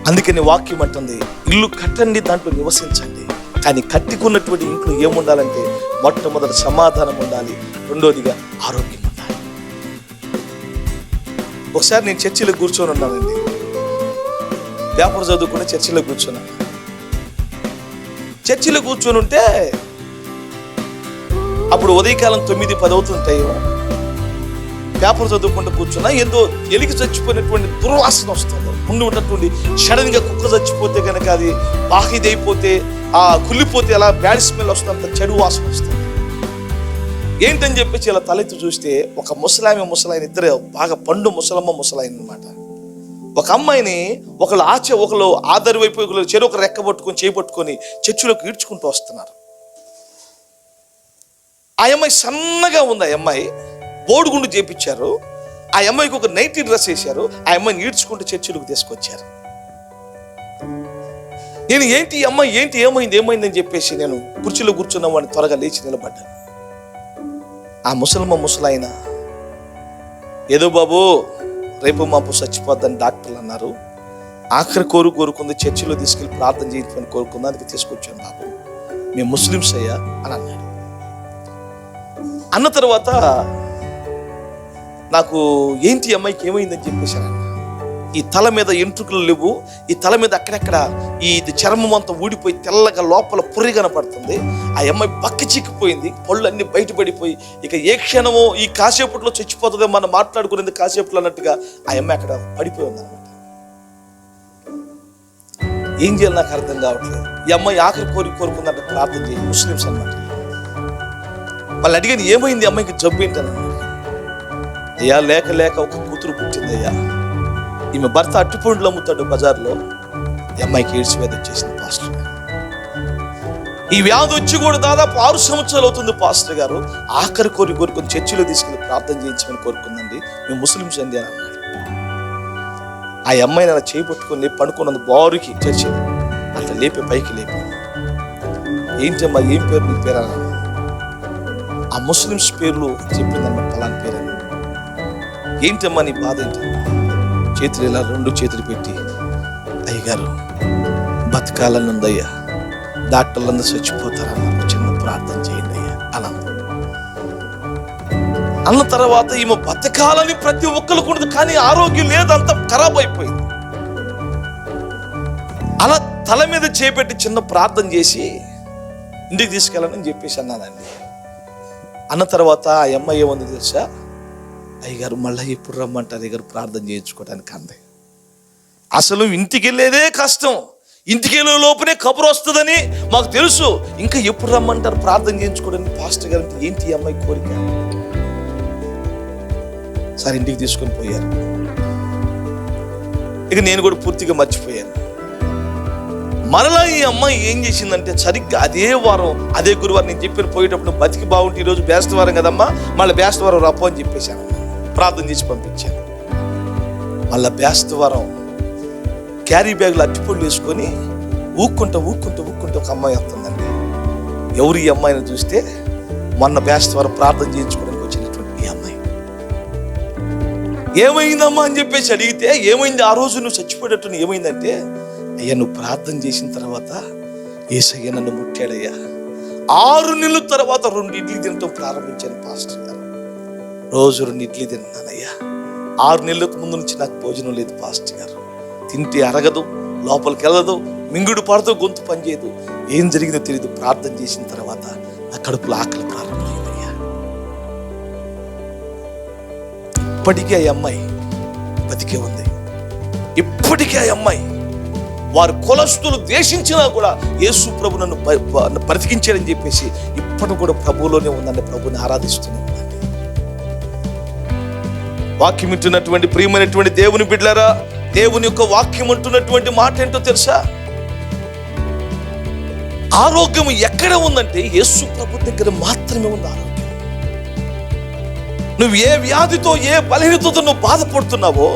అందుకని వాక్యం అంటుంది, ఇల్లు కట్టండి, దాంట్లో నివసించండి. కానీ కట్టుకున్నటువంటి ఇంట్లో ఏముండాలంటే మొట్టమొదటి సమాధానం ఉండాలి, రెండోదిగా ఆరోగ్యం ఉండాలి. ఒకసారి నేను చర్చిలో కూర్చొని ఉన్నానండి. పేపర్ చదువుకుని చర్చిలో కూర్చున్నాను. చర్చిలో కూర్చొని ఉంటే అప్పుడు ఉదయకాలం 9-10 అవుతుంటాయి. పేపర్ చదువుకుంటూ కూర్చున్నా, ఏదో ఎలికి చచ్చిపోయినటువంటి దుర్వాసన వస్తుంది. ముందు ఉన్నటువంటి సడన్ గా కుక్క చచ్చిపోతే కనుక అది బాగా ఇదైపోతే, ఆ కుళ్ళిపోతే అలా బ్యాడ్ స్మెల్ వస్తుంది, చెడు వాసన వస్తుంది. ఏంటని చెప్పేసి ఇలా తలెత్తి చూస్తే ఒక ముసలాయన ఇద్దరే బాగా పండు ముసలాయన అనమాట. ఒక అమ్మాయిని ఒకళ్ళు ఆధార వైపు ఒకళ్ళు చెడు ఒక రెక్క పట్టుకొని చేపట్టుకొని చర్చిలోకి ఈడ్చుకుంటూ వస్తున్నారు. ఆ అమ్మాయి సన్నగా ఉంది. ఆ అమ్మాయి బోడుగుండు చేపించారు. ఆ అమ్మాయికి ఒక నైటీ డ్రెస్ వేశారు. ఆ అమ్మాయిని ఈడ్చుకుంటూ చర్చిలోకి తీసుకొచ్చారు. నేను ఏంటి ఈ అమ్మాయి ఏమైందని చెప్పేసి నేను కుర్చీలో కూర్చున్న వాడిని త్వరగా లేచి నిలబడ్డాను. ఆ ముసలాయన, ఏదో బాబు రేపు మాపు చచ్చిపోద్దని డాక్టర్లు అన్నారు, ఆఖరి కోరుకుంది చర్చిలో తీసుకెళ్ళి ప్రార్థన చేయించమని కోరుకుంది, అందుకే తీసుకొచ్చాను బాబు, మేము ముస్లిమ్స్ అయ్యా అని అన్నాడు. అన్న తర్వాత నాకు ఏంటి అమ్మాయికి ఏమైందని చెప్పేశాను. ఈ తల మీద ఎంట్రుకలు లేవు, ఈ తల మీద అక్కడక్కడ ఈ చర్మం అంతా ఊడిపోయి తెల్లగా లోపల పుర్రి కనపడుతుంది. ఆ అమ్మాయి బక్క చిక్కిపోయింది, పళ్ళు అన్ని బయటపడిపోయి ఇక ఏ క్షణమో ఈ కాసేపట్లో చచ్చిపోతుంది, మనం మాట్లాడుకునేది కాసేపట్లో అన్నట్టుగా ఆ అమ్మాయి అక్కడ పడిపోయి ఉంది అనమాట. ఏం చేయాలి నాకు అర్థం కావట్లేదు. ఈ అమ్మాయి ఆఖరి కోరుకుందంటే ప్రార్థన చేయాలి, ముస్లిమ్స్ అన్నమాట. వాళ్ళు అడిగాను, ఏమైంది అమ్మాయికి జబ్బు ఏంటని. అయ్యా లేక ఒక కూతురు పుట్టిందయ్యా, ఈమె భర్త అట్టిపండ్లు అమ్ముతాడు బజార్లో, ఈ అమ్మాయికి ఎయిడ్స్ వ్యాధి వచ్చేసింది పాస్టర్ గారు. ఈ వ్యాధి వచ్చి కూడా దాదాపు 6 సంవత్సరాలు అవుతుంది పాస్టర్ గారు. ఆఖరి కోరుకొని చర్చిలో తీసుకెళ్ళి ప్రార్థన చేయించమని కోరుకుందండి, మేము ముస్లిమ్స్ అండి అని అన్నాడు. ఆ అమ్మాయిని అలా చేపట్టుకొని పడుకున్నది బారుకి చర్చి అట్లా పైకి లేపి, ఏంటమ్మా ఏం పేరు నీ పేరు అన్నా. ఆ ముస్లిమ్స్ పేర్లు చెప్పిందన్నమాట, పలాని పేరు అని. ఏంటమ్మా నీ బాధ ఏంటి? చేతులు ఇలా 2 చేతులు పెట్టి, అయ్యగారు బతకాలని ఉందయ్యా, డాక్టర్లందరూ చచ్చిపోతారన్నారు, చిన్న ప్రార్థన చేయండి అయ్యా అలా అన్న తర్వాత ఈమె బతకాలని ప్రతి ఒక్కరికి ఉండదు, కానీ ఆరోగ్యం లేదు, అంత ఖరాబ్ అయిపోయింది. అలా తల మీద చేపెట్టి చిన్న ప్రార్థన చేసి ఇంటికి తీసుకెళ్ళాలని చెప్పేసి అన్నానండి. అన్న తర్వాత ఆ అమ్మాయి ఏముంది తెలుసా, అయ్యగారు మళ్ళీ ఎప్పుడు రమ్మంటారు అయ్యగారు ప్రార్థన చేయించుకోవడానికి అంది. అసలు ఇంటికి వెళ్ళేదే కష్టం, ఇంటికెళ్ళే లోపునే కబురు వస్తుందని మాకు తెలుసు. ఇంకా ఎప్పుడు రమ్మంటారు ప్రార్థన చేయించుకోవడానికి పాస్టర్ గారు అంటే ఏంటి ఈ అమ్మాయి కోరిక? సరే ఇంటికి తీసుకొని పోయారు. ఇక నేను కూడా పూర్తిగా మర్చిపోయాను. మరలా ఈ అమ్మాయి ఏం చేసిందంటే సరిగ్గా అదే వారం అదే గురువారం నేను చెప్పిన పోయేటప్పుడు బతికి బాగుంటే ఈరోజు బేస్తవారం కదమ్మా, మళ్ళీ బేస్తవారం రాపో అని చెప్పేశాను. ప్రార్థన చేసి పంపించాను. మళ్ళీ బేస్తవారం క్యారీ బ్యాగ్లో అట్టిపళ్ళు వేసుకొని ఊక్కుంటూ ఒక అమ్మాయి వస్తుందండి. ఎవరు ఈ అమ్మాయిని చూస్తే మొన్న బేస్తవారం ప్రార్థన చేయించుకోవడానికి వచ్చినటువంటి ఈ అమ్మాయి. ఏమైందమ్మా అని చెప్పేసి అడిగితే, ఏమైంది ఆ రోజు నువ్వు చచ్చిపోయేటట్టు ఏమైందంటే, అయ్యా నువ్వు ప్రార్థన చేసిన తర్వాత యేసయ్య నన్ను ముట్టాడయ్యా. 6 నెలల తర్వాత 2 ఇడ్లీ తినటం ప్రారంభించాను పాస్టర్ గారు. రోజు 2 ఇడ్లీ తిన్నానయ్యా. 6 నెలలకు ముందు నుంచి నాకు భోజనం లేదు పాస్టర్ గారు. తింటే అరగదు, లోపలికి వెళ్ళదు, మింగుడు పడదు, గొంతు పనిచేయదు. ఏం జరిగిందో తెలియదు. ప్రార్థన చేసిన తర్వాత నా కడుపులో ఆకలి ప్రారంభమైందయ్యా. ఇప్పటికీ ఆ అమ్మాయి బతికే ఉంది. ఇప్పటికీ ఆ అమ్మాయి వారు కులస్తులు ద్వేషించినా కూడా యేసు ప్రభు నన్ను బ్రతికించాడని చెప్పేసి ఇప్పటి కూడా ప్రభువులోనే ఉందండి. ప్రభుని ఆరాధిస్తూనే ఉందండి. వాక్యం వింటున్నటువంటి ప్రియమైనటువంటి దేవుని బిడ్డలారా, దేవుని యొక్క వాక్యం అంటున్నటువంటి మాట ఏంటో తెలుసా? ఆరోగ్యం ఎక్కడ ఉందంటే యేసు ప్రభు దగ్గర మాత్రమే ఉంది ఆరోగ్యం. నువ్వు ఏ వ్యాధితో ఏ బలహీనతతో నువ్వు బాధపడుతున్నావో,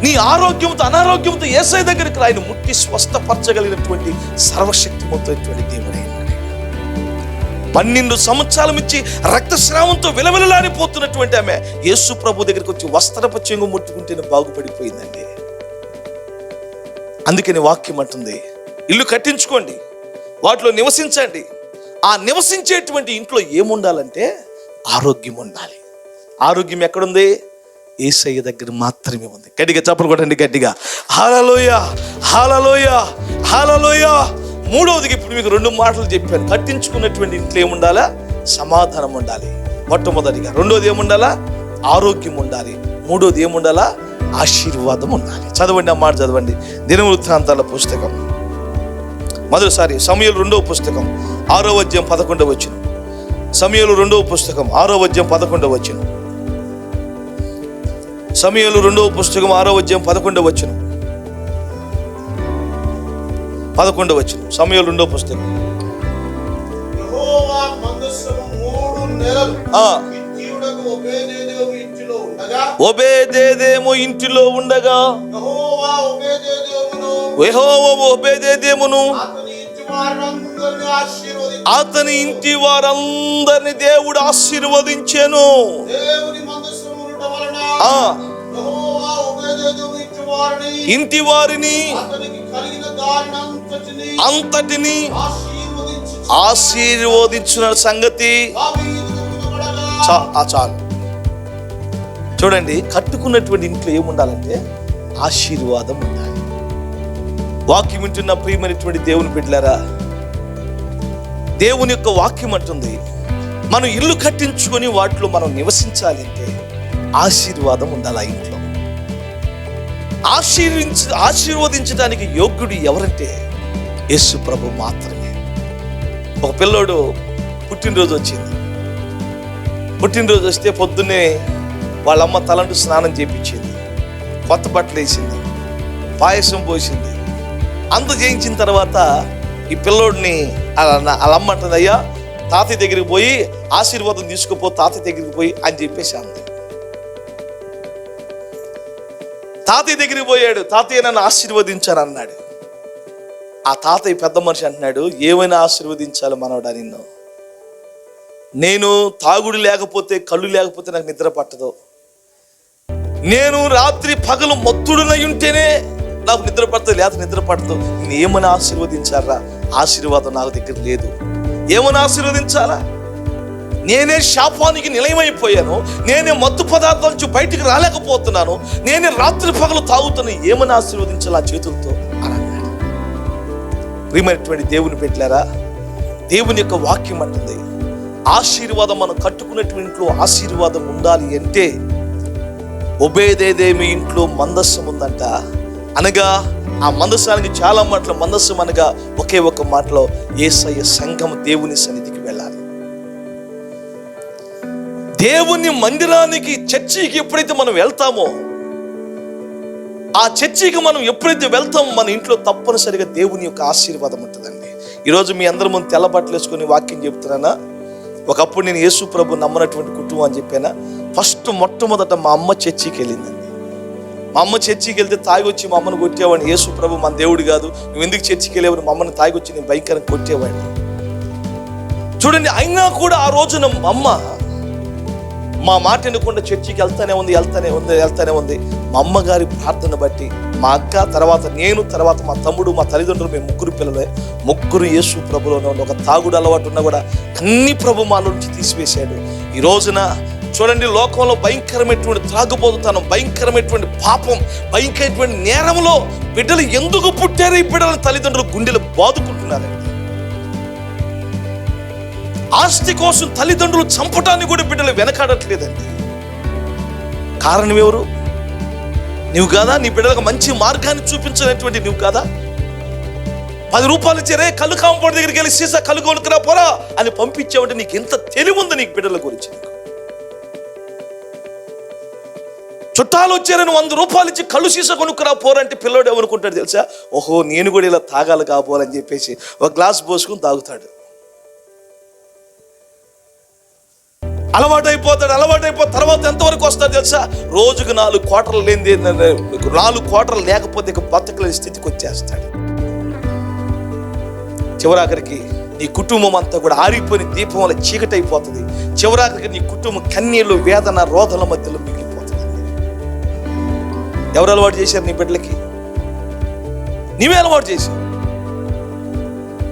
నీ ఆరోగ్యంతో అనారోగ్యంతో యేసయ్య దగ్గరికి రా. ఆయన ముట్టి స్వస్థపరచగలిగినటువంటి సర్వశక్తిమంతుడైనటువంటి దేవుడైన 12 సంవత్సరాలు ఇచ్చి రక్తస్రావంతో విలవిలలాడిపోతున్నటువంటి ఆమె యేసు ప్రభు దగ్గరికి వచ్చి వస్త్రపు చెంగు ముట్టుకుంటేనే బాగుపడిపోయిందండి. అందుకని వాక్యం అంటుంది, ఇల్లు కట్టించుకోండి, వాటిలో నివసించండి. ఆ నివసించేటువంటి ఇంట్లో ఏముండాలంటే ఆరోగ్యం ఉండాలి. ఆరోగ్యం ఎక్కడుంది? యేసయ్య దగ్గర మాత్రమే ఉంది. గట్టిగా చప్పలు కొట్టండి, గట్టిగా హల్లెలూయా, హల్లెలూయా, హల్లెలూయా. మూడవదికి ఇప్పుడు మీకు 2 మాటలు చెప్పాను. కట్టించుకున్నటువంటి ఇంట్లో ఏముండాలా? సమాధానం ఉండాలి మొట్టమొదటిగా. రెండోది ఏముండాలా? ఆరోగ్యం ఉండాలి. మూడోది ఏముండాలా? ఆశీర్వాదం ఉండాలి. చదవండి, ఆ మాట చదవండి. దినవృత్తాంతాల పుస్తకం మొదటిసారి సమూయేలు 2వ పుస్తకం 6వ అధ్యాయం 11వ వచనం. సమూయేలు 2వ పుస్తకం 6వ అధ్యాయం 11వ వచనం. సమూయేలు 2వ పుస్తకం 6వ అధ్యాయం 11వ వచనం. 11వ వచనం. సమూయేలు 2వ పుస్తకం. యెహోవా మందస్సము 3 నెలలు హిత్తీయుడకు ఓబేదేదేము ఇంటిలో ఉండగా యెహోవా ఓబేదేదేమును అతని ఇంటి వారందరిని దేవుడు ఆశీర్వదించెను. ఇంటి వారిని అంతటిని ఆశీర్వదించిన సంగతి చాలు. చూడండి, కట్టుకున్నటువంటి ఇంట్లో ఏముండాలంటే ఆశీర్వాదం ఉండాలి. వాక్యం వింటున్న ప్రియమైనటువంటి దేవుని బిడ్డలారా, దేవుని యొక్క వాక్యం అంటుంది, మనం ఇల్లు కట్టించుకొని వాటిలో మనం నివసించాలి అంటే ఆశీర్వాదం ఉండాలి. ఆ ఇంట్లో ఆశీర్వదించడానికి యోగ్యుడు ఎవరంటే యేసు ప్రభు మాత్రమే. ఒక పిల్లోడు పుట్టినరోజు వచ్చింది. పుట్టినరోజు వస్తే పొద్దున్నే వాళ్ళమ్మ తలంటు స్నానం చేయించింది, కొత్త బట్టలు వేసింది, పాయసం పోసింది. అంత చేయించిన తర్వాత ఈ పిల్లోడిని వాళ్ళ అమ్మ అంటుంది, అయ్యా తాతయ్య దగ్గరికి పోయి ఆశీర్వాదం తీసుకుపో, తాతయ్య దగ్గరికి పోయి అని చెప్పేసి అంది. తాతయ్య దగ్గరికి పోయాడు. తాతయ్య నన్ను ఆశీర్వదించాను అన్నాడు. ఆ తాతయ్య పెద్ద మనిషి అంటున్నాడు, ఏమైనా ఆశీర్వదించాలి మనవడా నిన్ను. నేను తాగుడు లేకపోతే, కళ్ళు లేకపోతే నాకు నిద్ర పట్టదు. నేను రాత్రి పగలు మత్తుడునై ఉంటేనే నాకు నిద్ర పడుతుంది, లేకపోతే నిద్ర పడదు. నేను ఏమైనా ఆశీర్వదించారా? ఆశీర్వాదం నాకు దగ్గర లేదు. ఏమైనా ఆశీర్వదించాలా? నేనే శాపానికి నిలయమైపోయాను. నేనే మత్తు పదార్థాల నుంచి బయటికి రాలేకపోతున్నాను. నేనే రాత్రి పగలు తాగుతాను. ఏమైనా ఆశీర్వదించాలా చేతులతో అని అన్నాడు. ప్రియమైనటువంటి దేవుని బిడ్డలారా, దేవుని యొక్క వాక్యం అంటుంది, ఆశీర్వాదం మనం కట్టుకున్నటువంటి ఇంట్లో ఆశీర్వాదం ఉండాలి అంటే ఒబేదేదేమి ఇంట్లో మందస్సం ఉందంట. అనగా ఆ మందసానికి చాలా మాటలు, మందస్సం అనగా ఒకే ఒక మాటలో యేసయ్య సంఘం దేవుని సన్నిధికి వెళ్ళాలి. దేవుని మందిరానికి, చర్చికి ఎప్పుడైతే మనం వెళ్తామో, ఆ చర్చికి మనం ఎప్పుడైతే వెళ్తామో మన ఇంట్లో తప్పనిసరిగా దేవుని యొక్క ఆశీర్వాదం ఉంటుందండి. ఈరోజు మీ అందరి ముందు తెల్ల బట్టలు వేసుకొని వాక్యం చెప్తున్నానా? ఒకప్పుడు నేను యేసు ప్రభు నమ్మనటువంటి కుటుంబం అని చెప్పానా? మొట్టమొదట మా అమ్మ చర్చికి వెళ్ళిందండి. మా అమ్మ చర్చికి వెళ్తే తాగి వచ్చి మా అమ్మను కొట్టేవాడిని. యేసు ప్రభు మన దేవుడు కాదు, నువ్వు ఎందుకు చర్చికి వెళ్ళేవాడిని? మా అమ్మని తాగి వచ్చి నేను భయంకరంగా కొట్టేవాడిని. చూడండి, అయినా కూడా ఆ రోజున మా అమ్మ మా మాట వినకుండా చర్చికి వెళ్తానే ఉంది. మా అమ్మగారి ప్రార్థన బట్టి మా అక్క, తర్వాత నేను, తర్వాత మా తమ్ముడు, మా తల్లిదండ్రులు, మేము ముగ్గురు పిల్లలే, ముగ్గురు యేసు ప్రభులోనే ఉన్న. ఒక తాగుడు అలవాటు ఉన్నా కూడా అన్ని ప్రభు మా నుంచి తీసివేశాడు. ఈ రోజున చూడండి, లోకంలో భయంకరమైనటువంటి త్రాగుబోతుతనం, భయంకరమైనటువంటి పాపం, భయంకరమైనటువంటి నేరంలో బిడ్డలు ఎందుకు పుట్టారు? ఈ బిడ్డల తల్లిదండ్రులు గుండెలు బాదుకుంటున్నారండి. ఆస్తి కోసం తల్లిదండ్రులు చంపటాన్ని కూడా బిడ్డలు వెనకాడట్లేదండి. కారణం ఎవరు? నువ్వు కాదా? నీ బిడ్డలకు మంచి మార్గాన్ని చూపించినటువంటి నువ్వు కాదా? 10 రూపాయలు ఇచ్చారే, కళ్ళు కాంపౌండ్ దగ్గరికి వెళ్ళి సీసా కళ్ళు కొనుక్కురా పోరా అని పంపించావంటే నీకు ఎంత తెలివి ఉంది నీకు బిడ్డల గురించి? చుట్టాలు వచ్చారని 100 రూపాయలు ఇచ్చి కళ్ళు సీసా కొనుక్కురా పోరంటే పిల్లడు ఏమనుకుంటాడు తెలుసా? ఓహో, నేను కూడా ఇలా తాగాలి కాబోలని చెప్పేసి ఒక గ్లాస్ పోసుకుని తాగుతాడు. అలవాటైపోతే తర్వాత ఎంతవరకు వస్తాడు తెలుసా? రోజుకు 4 క్వార్టర్లు లేని, 4 క్వార్టర్లు లేకపోతే ఇక బతకలేని స్థితికి వచ్చేస్తాడు. చివరాఖరికి నీ కుటుంబం అంతా కూడా ఆరిపోయిన దీపం వల్ల చీకటి అయిపోతుంది. చివరాఖరికి నీ కుటుంబం కన్నీళ్ళు, వేదన, రోదన మధ్యలో మిగిలిపోతుంది. ఎవరు అలవాటు చేశారు నీ బిడ్డలకి? నీవే అలవాటు చేశావు.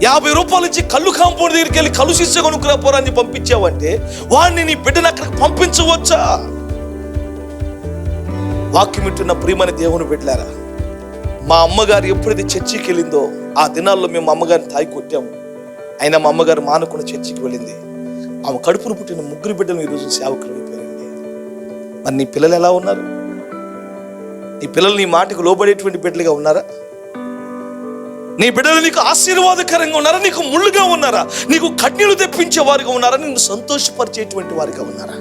50 రూపాయలు ఇచ్చి కళ్ళు కాంపౌండ్ దగ్గరికి వెళ్ళి కళ్ళు సీసా కొనుక్కురా పోరాన్ని పంపించావంటే వాడిని, నీ బిడ్డను అక్కడికి పంపించవచ్చా? వాక్యం వింటున్న ప్రియమైన దేవుని బిడ్డలారా, మా అమ్మగారు ఎప్పుడైతే చర్చికి వెళ్ళిందో ఆ దినాల్లో మేము అమ్మగారిని తాగి కొట్టాము. అయినా మా అమ్మగారు మానుకున్న చర్చికి వెళ్ళింది. ఆమె కడుపును పుట్టిన 3 బిడ్డలు ఈరోజు సేవకులు అయిపోయారండి. మరి నీ పిల్లలు ఎలా ఉన్నారు? నీ పిల్లలు నీ మాటకు లోబడేటువంటి బిడ్డలుగా ఉన్నారా? నీ బిడ్డలు నీకు ఆశీర్వాదకరంగా ఉన్నారా? నీకు ముళ్ళుగా ఉన్నారా? నీకు కన్నీళ్లు తెప్పించే వారిగా ఉన్నారా? నిన్ను సంతోషపరిచేటువంటి వారిగా ఉన్నారా?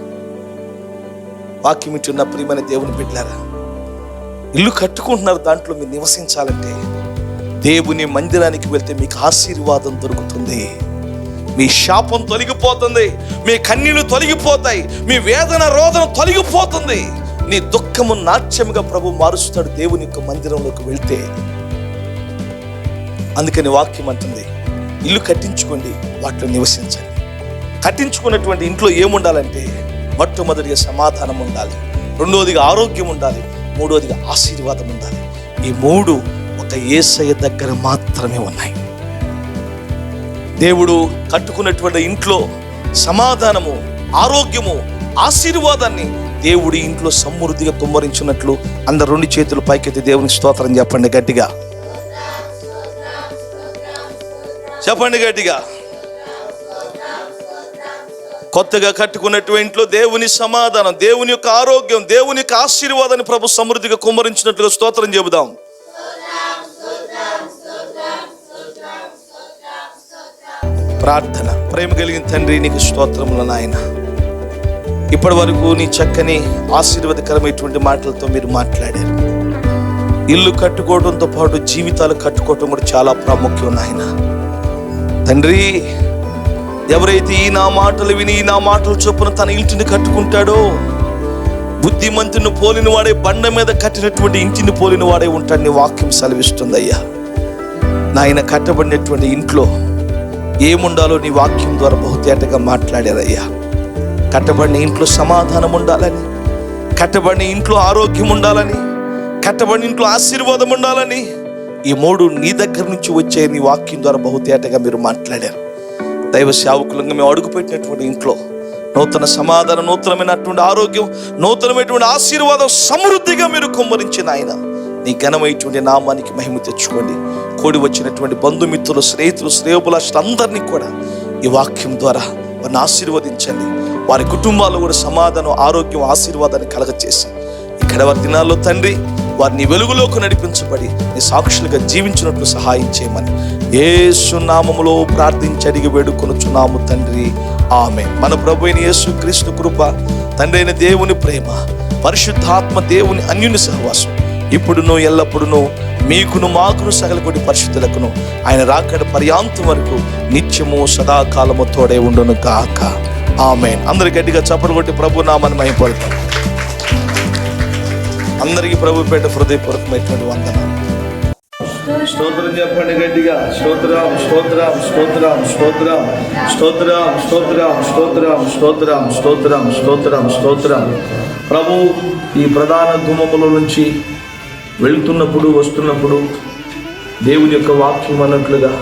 వాక్యం ఇచ్చిన ప్రియమైన దేవుని బిడ్డలారా, ఇల్లు కట్టుకుంటున్నారు, దాంట్లో మీరు నివసించాలంటే దేవుని మందిరానికి వెళ్తే మీకు ఆశీర్వాదం దొరుకుతుంది. మీ శాపం తొలగిపోతుంది, మీ కన్నీళ్లు తొలగిపోతాయి, మీ వేదన, రోదన తొలగిపోతుంది. నీ దుఃఖము నాట్యముగా ప్రభు మారుస్తాడు దేవుని యొక్క మందిరంలోకి వెళ్తే. అందుకని వాక్యం అంటుంది, ఇల్లు కట్టించుకోండి, వాటిలో నివసించండి. కట్టించుకున్నటువంటి ఇంట్లో ఏముండాలంటే మొట్టమొదటిగా సమాధానం ఉండాలి, రెండవదిగా ఆరోగ్యం ఉండాలి, మూడవదిగా ఆశీర్వాదం ఉండాలి. ఈ 3 ఒక యేసయ్య దగ్గర మాత్రమే ఉన్నాయి. దేవుడు కట్టుకున్నటువంటి ఇంట్లో సమాధానము, ఆరోగ్యము, ఆశీర్వాదాన్ని దేవుడి ఇంట్లో సమృద్ధిగా కుమ్మరించినట్లు అందరు 2 చేతులు పైకెత్తి దేవునికి స్తోత్రం చెప్పండి గట్టిగా. చెప్పండి గట్టిగా. కొత్తగా కట్టుకున్నటువంటి ఇంట్లో దేవుని సమాధానం, దేవుని యొక్క ఆరోగ్యం, దేవుని యొక్క ఆశీర్వాదాన్ని ప్రభు సమృద్ధిగా కుమ్మరించినట్లుగా స్తోత్రం చెబుదాం. ప్రార్థన. ప్రేమ కలిగిన తండ్రి, నీకు స్తోత్రములు నాయన. ఇప్పటి వరకు నీ చక్కని ఆశీర్వాదకరమైనటువంటి మాటలతో మీరు మాట్లాడారు. ఇల్లు కట్టుకోవడంతో పాటు జీవితాలు కట్టుకోవడం కూడా చాలా ప్రాముఖ్యం నాయన. తండ్రి, ఎవరైతే ఈ నా మాటలు విని ఈ నా మాటలు చొప్పున తన ఇంటిని కట్టుకుంటాడో, బుద్ధిమంతుని పోలిన వాడే బండ మీద కట్టినటువంటి ఇంటిని పోలిన వాడే ఉంటాడని వాక్యం సెలవిస్తుందయ్యా. నాయన, కట్టబడినటువంటి ఇంట్లో ఏముండాలో నీ వాక్యం ద్వారా బహుతేటగా మాట్లాడారయ్యా. కట్టబడిన ఇంట్లో సమాధానం ఉండాలని, కట్టబడిన ఇంట్లో ఆరోగ్యం ఉండాలని, కట్టబడిన ఇంట్లో ఆశీర్వాదం ఉండాలని, ఈ 3 నీ దగ్గర నుంచి వచ్చే నీ వాక్యం ద్వారా బహుతేటగా మీరు మాట్లాడారు. దైవ సేవకులంగా మేము అడుగుపెట్టినటువంటి ఇంట్లో నూతన సమాధానం, నూతనమైనటువంటి ఆరోగ్యం, నూతనమైనటువంటి ఆశీర్వాదం సమృద్ధిగా మీరు కుమ్మరించిన ఆయన నీ ఘనమైనటువంటి నామానికి మహిమ తెచ్చుకోండి. కూడి వచ్చినటువంటి బంధుమిత్రులు, స్నేహితులు, శ్రేయోభిలాషులు అందరినీ కూడా ఈ వాక్యం ద్వారా వారిని ఆశీర్వదించండి. వారి కుటుంబాల్లో కూడా సమాధానం, ఆరోగ్యం, ఆశీర్వాదాన్ని కలగచేసి ఇక కడవరి దినాల్లో తండ్రి వారిని వెలుగులోకి నడిపించబడి నీ సాక్షులుగా జీవించినట్లు సహాయం చేయమని యేసు నామములో ప్రార్థించి అడిగి వేడుకొనుచున్నాము తండ్రి, ఆమేన్. మన ప్రభు అయిన యేసు క్రీస్తు కృప, తండ్రి అయిన దేవుని ప్రేమ, పరిశుద్ధాత్మ దేవుని అన్యోన్య సహవాసం ఇప్పుడును ఎల్లప్పుడును మీకును మాకును సకల కోటి పరిశుద్ధులకును ఆయన రాకడ పర్యాంతం వరకు నిత్యము సదాకాలము తోడే ఉండును గాక, ఆమేన్. అందరు గట్టిగా చప్పట్లు కొట్టి ప్రభు నామాన్ని మహిమపడతాం. అందరికీ ప్రభు పేట హృదయపూర్వకమైనటువంటి వందనాలు. స్తోత్రం చెప్పండి గట్టిగా. స్తోత్రం స్తోత్రం స్తోత్రం స్తోత్రం స్తోత్రం స్తోత్రం స్తోత్రం స్తోత్రం స్తోత్రం స్తోత్రం స్తోత్రం. ప్రభు ఈ ప్రధాన గుమ్మముల నుంచి వెళుతున్నప్పుడు వస్తున్నప్పుడు దేవుని యొక్క వాక్యం అన్నట్లుగా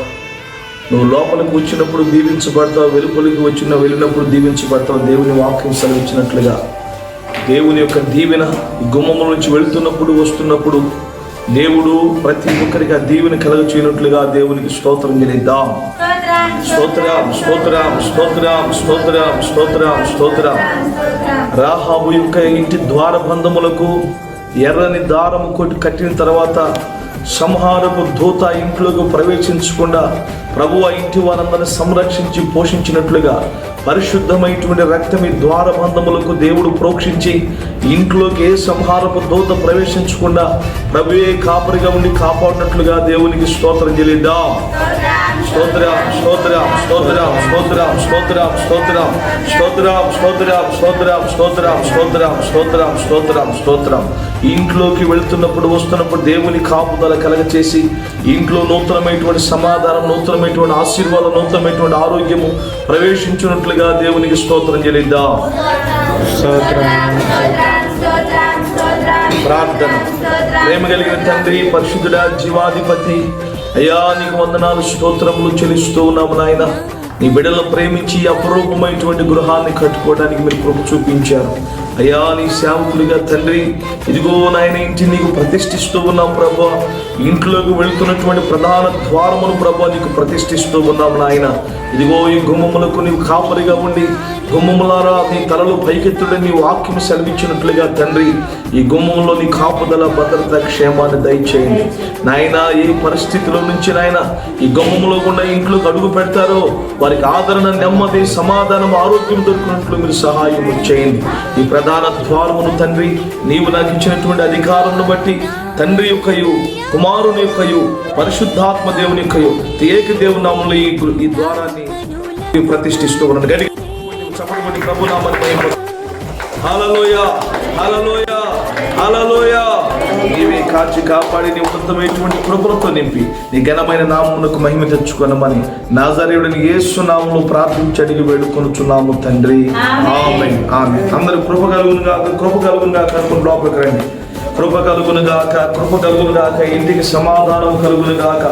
నువ్వు లోపలికి వచ్చినప్పుడు దీవించబడతావు, వెలుపలికి వెళ్ళినప్పుడు దీవించబడతావు. దేవుని వాక్యం సెలవిచ్చినట్లుగా దేవుని యొక్క దీవెన గుమ్మముల నుంచి వెళుతున్నప్పుడు వస్తున్నప్పుడు దేవుడు ప్రతి ఒక్కరికి ఆ దీవెన కలుగ చేయనట్లుగా దేవునికి స్తోత్రం చెల్లిద్దాం. స్తోత్రం స్తోత్రం స్తోత్రం స్తోత్రం స్తోత్రం స్తోత్రం. రాహాబు యొక్క ఇంటి ద్వారబంధములకు ఎర్రని దారము కట్టిన తర్వాత సంహారపు దూత ఇంట్లోకి ప్రవేశించకుండా ప్రభు ఆ ఇంటి వారందరిని సంరక్షించి పోషించినట్లుగా పరిశుద్ధమైనటువంటి రక్తం ఈ ద్వారబంధములకు దేవుడు ప్రోక్షించి ఇంట్లోకి ఏ సంహారపు దూత ప్రవేశించకుండా ప్రభువే కాపరిగా ఉండి కాపాడినట్లుగా దేవునికి స్తోత్రం చెల్లిద్దాం. స్తోత్రం స్తోత్రం స్తోత్రం స్తోత్రం స్తోత్రం స్తోత్రం స్తోత్రం స్తోత్రం స్తోత్రం స్తోత్రం స్తోత్రం స్తోత్రం స్తోత్రం స్తోత్రం. ఇంట్లోకి వెళుతున్నప్పుడు వస్తున్నప్పుడు దేవుని కాపుదల కలగచేసి ఇంట్లో నూతనమైనటువంటి సమాధానం, నూతనమైనటువంటి ఆశీర్వాదం, నూతనమైనటువంటి ఆరోగ్యము ప్రవేశించినట్లుగా దేవునికి స్తోత్రం చెల్లిద్దాం. ప్రార్థన. ప్రేమ కలిగిన తండ్రి, పరిశుద్ధుడా, జీవాధిపతి, అయ్యా నీకు వందనాలు స్తోత్రములు చెల్లిస్తూ ఉన్నాము నాయన. నీ బిడ్డలను ప్రేమించి అపరూపమైనటువంటి గృహాన్ని కట్టుకోవడానికి మీరు కృప చూపించారు అయ్యా. నీ సేవకులుగా తండ్రి ఇదిగో నాయన ఇంటిని నీకు ప్రతిష్ఠిస్తూ ఉన్నాం ప్రభా. ఇంట్లోకి వెళుతున్నటువంటి ప్రధాన ద్వారమును ప్రభా నీకు ప్రతిష్ఠిస్తూ ఉన్నాము నాయన. ఇదిగో ఈ గుమ్మములకు నీవు కాపరిగా ఉండి గుమ్మములారా నీ తలలు పైకెత్తుడని నీ వాక్యం సెలవిచ్చినట్లుగా తండ్రి ఈ గుమ్మంలో నీ కాపుదల, భద్రత, క్షేమాన్ని దయచేయండి నాయన. ఏ పరిస్థితుల నుంచి నాయన ఈ గుమ్మంలో గుండా ఇంట్లోకి అడుగు పెడతారో వారికి ఆదరణ, నెమ్మది, సమాధానం, ఆరోగ్యం దొరికినట్లు మీరు సహాయం చేయండి. ఈ ప్రధాన ద్వారమును తండ్రి నీవు నాకు ఇచ్చినటువంటి అధికారంను బట్టి తండ్రి యొక్కయు, కుమారుని యొక్కయు, పరిశుద్ధాత్మ దేవుని యొక్కయు, ఏక దేవుని నామములో ఈ ద్వారాన్ని ప్రతిష్ఠిస్తూ ఉన్నాను. గట్టిగా చప్పట్లు ప్రభు నామమున మహిమ. హల్లెలూయా హల్లెలూయా హల్లెలూయా. నీవే కాచి కాపాడి నీ ఉన్నతమైనటువంటి కృపలతో నింపి నీ ఘనమైన నామమునకు మహిమ తెచ్చుకొనమని నాజరేయుడైన యేసు నామములో ప్రార్థించి అడిగి వేడుకొనుచున్నాము తండ్రి, ఆమేన్ ఆమేన్. అందరూ కృప కలుగును గాక, కృప కలుగును గాక అనుకుని లోపలికి రండి. కృప కలుగును గాక, కృప కలుగును గాక. ఇంటికి సమాధానం కలుగును గాక,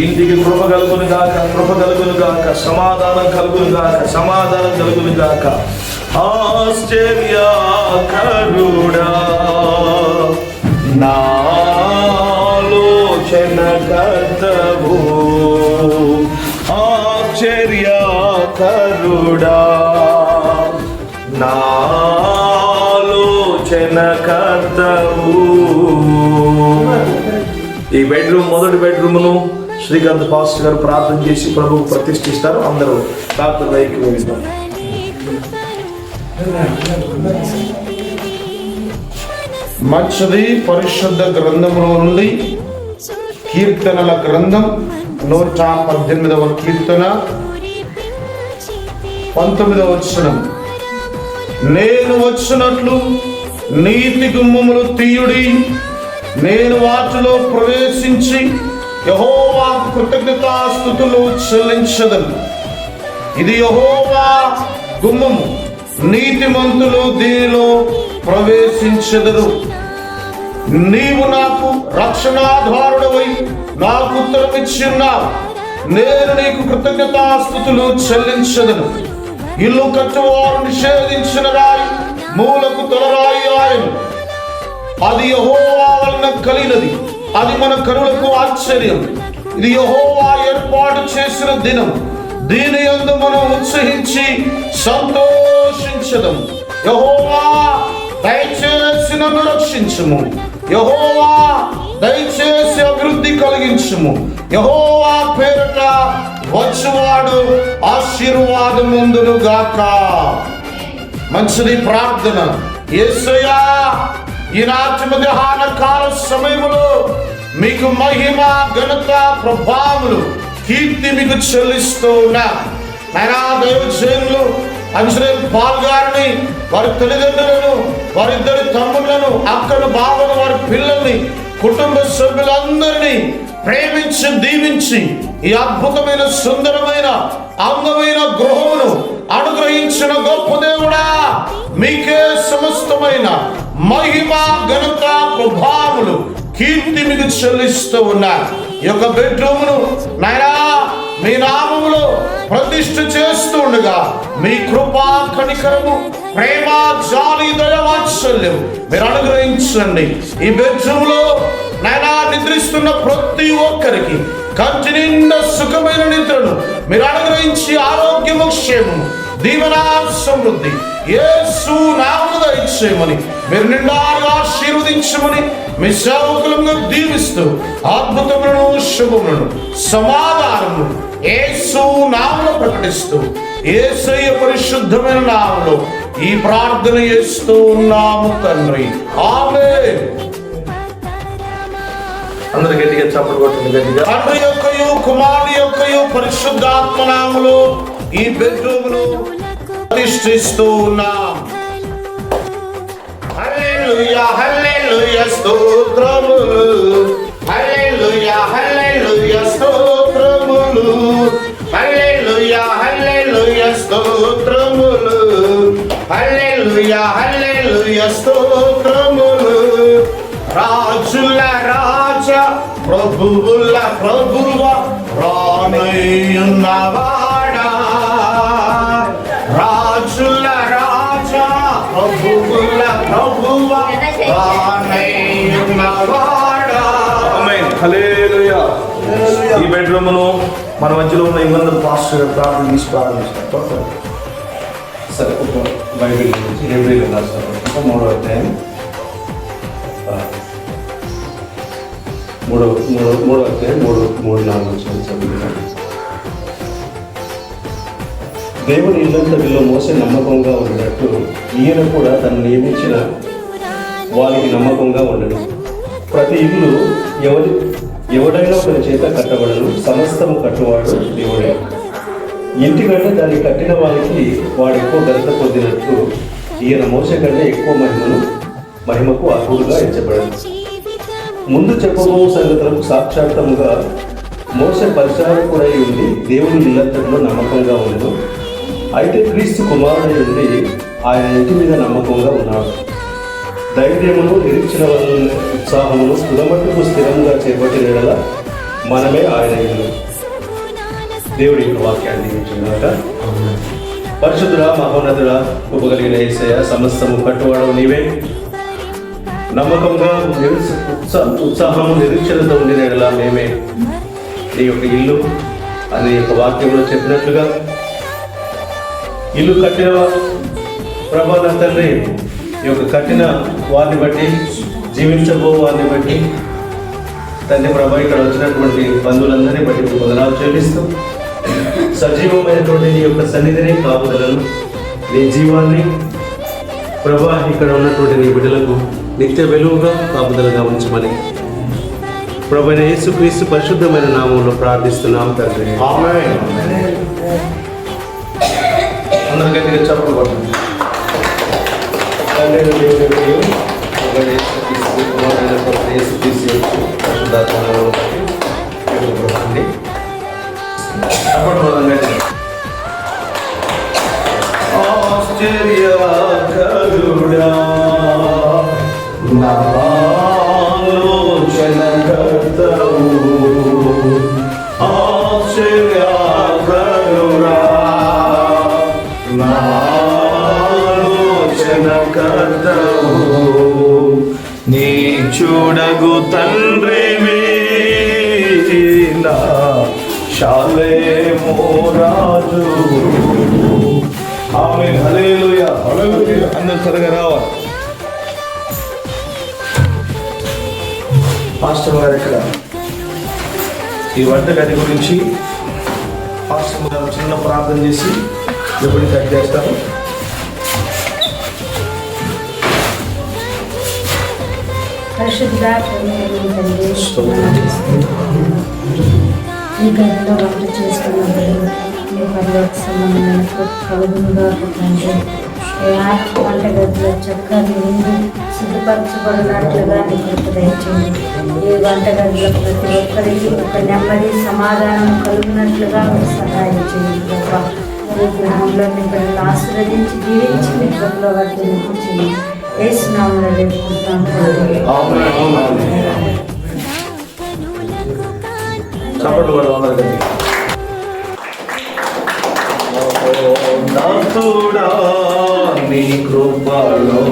ఇంటికి కృప కలుగును గాక, కృప కలుగును గాక. సమాధానం కలుగును గాక, సమాధానం కలుగును గాక. ఆశ్చర్యకరుడా నా ఆలోచనకర్తవు, ఆశ్చర్యకరుడా నా ఆలోచనకర్తవు. ఈ బెడ్రూమ్, మొదటి బెడ్రూమ్ను శ్రీకాంత్ పాస్టర్ గారు ప్రార్థన చేసి ప్రభువు ప్రతిష్ఠిస్తారు. అందరూ ప్రార్థన వైపు వెళ్తాం. మంచిది. పరిశుద్ధ గ్రంథంలో నుండి కీర్తనల గ్రంథం 118వ కీర్తన 19వ వచనం. నేను వచ్చినట్లు నీతి గుమ్మములు తీయుడి, నేను వాటిలో ప్రవేశించి యెహోవా కృతజ్ఞతాస్తుతులు చెల్లించదను. ఇది యెహోవా గుమ్మము, నీతిమంతులు దీనిలో ప్రవేశించెదరు. నీవు నాకు రక్షణాధారుడవై నాకు ఉత్తరం ఇచ్చి ఉన్నావు. నేను నీకు కృతజ్ఞతాస్తుతులు చెల్లించదను. ఇల్లు కట్టువారు నిషేధించిన రాయి మూలకు తొలరాయి ఆయన. అది యెహోవా వలన కలిగినది, అది మన కనులకు ఆశ్చర్యం. ఇది యెహోవా ఏర్పాటు చేసిన దినం, దీని యందు మనం ఉత్సహించి సంతోషించదం. యెహోవా దయచేసి నన్ను రక్షించుము. యెహోవా దయచేసి అభివృద్ధి కలిగించుము. యెహోవా పేరట వచ్చువాడు ఆశీర్వాదముందును గాక. మంచిది ప్రార్థన. యేసయ్యా, ఈనాటి మధ్యాహ్న కాల సమయములో మీకు మహిమ, ఘనత, ప్రభావములు, కీర్తి మీకు చెల్లిస్తూ ఉన్నా. నాయనా, దైవజనులు అభిషేక్ పాల్ గారిని, వారి తల్లిదండ్రులను, వారిద్దరి తమ్ముళ్లను, అక్కను, బావను, వారి పిల్లల్ని, కుటుంబ సభ్యులందరినీ ప్రేమించి దీవించి ఈ అద్భుతమైన, సుందరమైన, అందమైన గృహమును అనుగ్రహించిన గొప్ప దేవుడా, మీకే సమస్తమైన మహిమ, ఘనత, ప్రభావములు, కీర్తి మీకు చెల్లిస్తూ ఉన్నారు. ఈ యొక్క బెడ్రూమ్ను నాయనా మీ నామములో ప్రతిష్ఠ చేస్తూ ఉండగా మీ కృపా, కనికరము, ప్రేమ, జాలి, దయ, వాత్సల్యం మీరు అనుగ్రహించండి. ఈ బెడ్రూమ్ లో నాయనా నిద్రిస్తున్న ప్రతి ఒక్కరికి కంటి నిండా సుఖమైన నిద్రను మీరు అనుగ్రహించి ఆరోగ్యము, క్షేమము, దీవెన, సమృద్ధి యేసు నామములో దయచేయమని మీరు నిండాగా ఆశీర్వదించమని మీ సేవకులను దీవిస్తూ అద్భుతములను, శుభములను, సమాధానము యేసు నామములో ప్రకటిస్తూ యేసయ్య పరిశుద్ధమైన నామములో ఈ ప్రార్థన చేస్తూ ఉన్నాము తండ్రి. ఆమేన్. అందరూ గట్టిగా చప్పట్లు కొట్టండి. గట్టిగా. తండ్రి యొక్కయు, కుమారుని యొక్కయు పరిశుద్ధాత్మ నామములో ఈ బెడ్రూమును ప్రతిష్ఠిస్తూ ఉన్నాం. హల్లెలూయా, హల్లెలూయా, స్తోత్రములు. హల్లెలూయా, హల్లెలూయా, స్తోత్రములు. హల్లెలూయా, హల్లెలూయా, స్తోత్రములు. హల్లెలూయా, హల్లెలూయా, స్తోత్రములు. రాజుల రాజా, ప్రభువుల ప్రభువా, రానయ్యున్నవాడా. రాజుల రాజా, ప్రభువుల ప్రభువా, రానయ్యున్నవాడా. ఆమేన్. హల్లెలూయా. ఈ బెడ్రూమ్ను మన మధ్యలో ఉన్న ఇబ్బందులు పాస్టర్ ప్రార్థన చేసి ప్రారంభిస్తారు. సరే, ఒక బైబిల్ నుంచి హెబ్రీలు రాస్తారు. 3వ అధ్యాయం 3-4 చదువుతాను. దేవుని ఇల్లంతటిలో మోసే నమ్మకంగా ఉన్నట్టు ఈయన కూడా తను నియమించిన వారికి నమ్మకంగా ఉండడు. ప్రతి ఇల్లు ఎవడైనా ఒకరి చేత కట్టబడను, సమస్తము కట్టువాడు దేవుడే. ఇంటికంటే దాన్ని కట్టిన వారికి వాడు ఎక్కువ ఘనత పొందినట్లు ఈయన మోసే కంటే ఎక్కువ మహిమకు అర్హుడుగా ఎంచబడదు. ముందు చెప్పబో సంగతులకు సాక్షాత్తముగా మోసే పరిచారకుడై ఉండి దేవుని ఇల్లంతటిలో నమ్మకంగా ఉండదు. అయితే క్రీస్తు కుమారుడై ఉండి ఆయన ఇంటి మీద నమ్మకంగా ఉన్నాడు. ధైర్యమును, నిరీక్షణ వలన ఉత్సాహమును తుదమట్టుకు స్థిరంగా చేపట్టిన యెడల మనమే ఆయన ఇల్లు. దేవుడి వాక్యాన్ని దీవించుగాక. పరిశుద్ధుడా, మహోన్నతుడా, కృపగలిగిన యేసయ్య, సమస్తము కట్టువాడవు నీవే. నమ్మకంగా ఉత్సాహము, నిరీక్షణతో ఉండిన యెడల మేమే నీ యొక్క ఇల్లు అని యొక్క వాక్యంలో చెప్పినట్లుగా ఇల్లు కట్టిన ప్రభా నా తండ్రి, ఈ యొక్క కట్టిన వారిని బట్టి, జీవించబో వారిని బట్టి తండ్రి ప్రభా, ఇక్కడ వచ్చినటువంటి బంధువులందరినీ బట్టి వందనాలు చెల్లిస్తూ సజీవమైనటువంటి నీ యొక్క సన్నిధిని, కాపుదలను, నీ జీవాన్ని ప్రభా ఇక్కడ ఉన్నటువంటి నీ బిడ్డలకు నిత్య వెలుగుగా కాపుదలుగా ఉంచమని ప్రభువైన యేసుక్రీస్తు పరిశుద్ధమైన నామంలో ప్రార్థిస్తున్నాం తండ్రి. ఆమేన్. అందరూ గట్టిగా చప్పట్లు కొట్టండి. ఆశ్చర్యకరుడా, నా ఆలోచనకర్తవు, ఆశ్చర్యకరుడా, నా ఆలోచనకర్తవు, నీ చూడగు తండ్రివి, నా శాలేమో రాజు. ఆమేన్. హల్లెలూయా. హల్లెలూయా. అందరూ త్వరగా రావాలి. మాస్టర్ గారు ఇక్కడ ఈ వంట గది గురించి మాస్టర్ గారు చిన్న ప్రార్థన చేసి ఎప్పుడు కట్ చేస్తారు. ఈ గదిలో వంట చేసుకున్నప్పుడు మీ పనులకు సంబంధమైన కలుగునుగా తండ్రి వంట గదిలో చక్కని నిండి సిద్ధపరచబడినట్లుగా మీకు దయచేయండి. ఈ వంట గదిలో ప్రతి ఒక్కరికి ఒక నెమ్మది సమాధానం కలుగునట్లుగా మీరు సహాయం చేయండి. ఈ గ్రహంలో మీ పిల్లలు ఆశీర్వదించి దీవించి మీ గదిలో వర్తించి వేసినామని వేడుకుంటాం. చప్పట్లు కూడా ఉన్నది. నాతుడా నీ కృపలో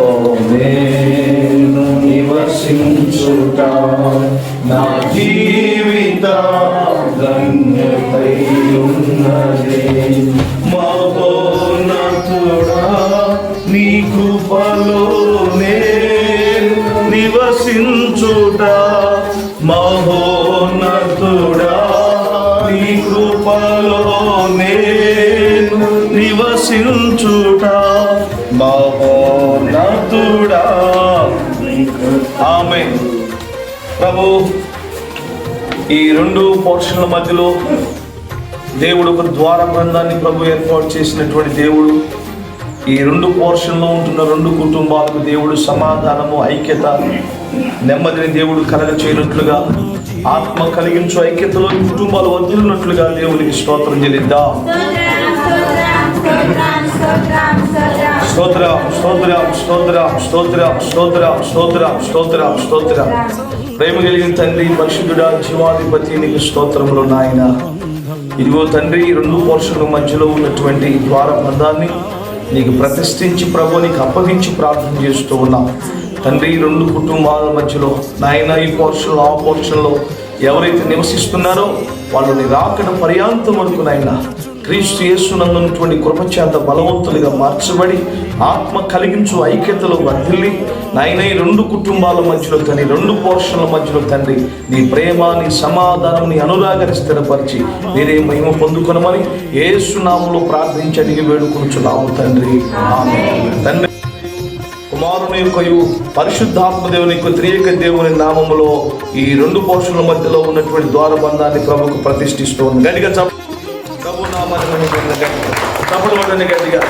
నేను నివసించుట నా జీవిత ధన్యతై ఉన్నది. మహోన్నతుడా నీ కృపలో నేను నివసించుట మహోన్నతుడా నీ కృపలో నేను నివసించుట మహోన్నతుడా. ఆమేన్. ప్రభు ఈ రెండు పోర్షన్ల మధ్యలో దేవుడు ఒక ద్వార బృందాన్ని ప్రభు ఏర్పాటు చేసినటువంటి దేవుడు. ఈ రెండు పోర్షన్లో ఉంటున్న రెండు కుటుంబాలకు దేవుడు సమాధానము, ఐక్యత, నెమ్మదిని దేవుడు కలగ చేయనట్లుగా, ఆత్మ కలిగించు ఐక్యతలో కుటుంబాలు వదిలినట్లుగా దేవునికి స్తోత్రం చెల్లిద్దాం. స్తోత్రం స్తోత్రం స్తోత్రం స్తోత్రం స్తోత్రం స్తోత్రం స్తోత్రం స్తోత్రం. ప్రేమ కలిగిన తండ్రి, పరిశుద్ధుడా, జీవాధిపతి, నీకు స్తోత్రములు నాయన. ఇదిగో తండ్రి, ఈ రెండు పోర్షన్ల మధ్యలో ఉన్నటువంటి ద్వార బంధాన్ని నీకు ప్రతిష్ఠించి ప్రభు నీకు అప్పగించి ప్రార్థన చేస్తూ ఉన్నాం తండ్రి. ఈ రెండు కుటుంబాల మధ్యలో నాయన ఈ పోర్షన్లో ఆ పోర్షన్లో ఎవరైతే నివసిస్తున్నారో వాళ్ళు నీ రాకడ పర్యాంతం వరకు నాయన క్రీస్తు యేసునందున్నటువంటి కృపచేత బలవంతులుగా మార్చబడి ఆత్మ కలిగించు ఐక్యతలో వర్ధిల్లి నాయన ఈ రెండు కుటుంబాల మధ్యలో తండ్రి, రెండు పోర్షన్ల మధ్యలో తండ్రి నీ ప్రేమ, నీ సమాధానం, నీ అనురాగాన్ని స్థిరపరిచి మీరే మహిమ పొందుకొనమని యేసు నామములో ప్రార్థించి అడిగి వేడుకొనుచున్నాము తండ్రి. ఆమేన్. తండ్రి, కుమారుని యొక్కయు పరిశుద్ధాత్మ దేవుని యొక్క త్రియేక దేవుని నామములో ఈ రెండు పోర్షన్ల మధ్యలో ఉన్నటువంటి ద్వారబంధాన్ని ప్రభుకు ప్రతిష్ఠిస్తూ ఉంది. గట్టిగా ప్రభు నామాన్ని చప్పట్లు గట్టిగా.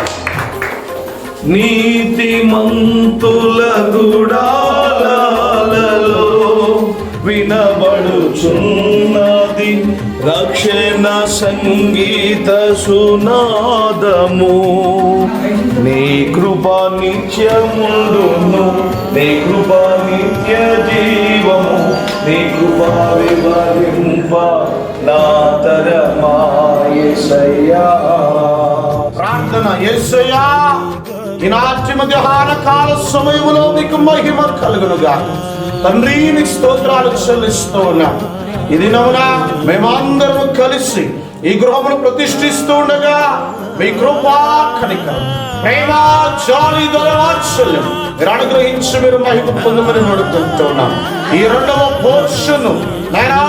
నీతిమంతుల గుడాలలో వినబడుచున్నది రక్షణ సంగీత సునాదము. నీ కృప నిత్యముండును, నీ కృప నిత్య జీవము, నీ కృప వివరింప నా తరమా యేసయ్యా. ప్రార్థన. యేసయ్యా, ఈనాటి మధ్యాహ్న కాల సమయంలో మీకు మహిమ కలుగునుగా. తండ్రి, నీకు స్తోత్రాలు చెల్లిస్తూ ఉన్నాం. ఈ దినమున మేమందరము కలిసి ఈ గృహమును ప్రతిష్ఠిస్తూ ఉండగా మీ కృపా, కనికరం, ప్రేమ, జాలి, దయవాత్సల్యం మీరు అనుగ్రహించి మీరు మహిమ పొందమని వేడుకుంటున్నాం. ఈ రెండవ పోర్షన్ను నాయనా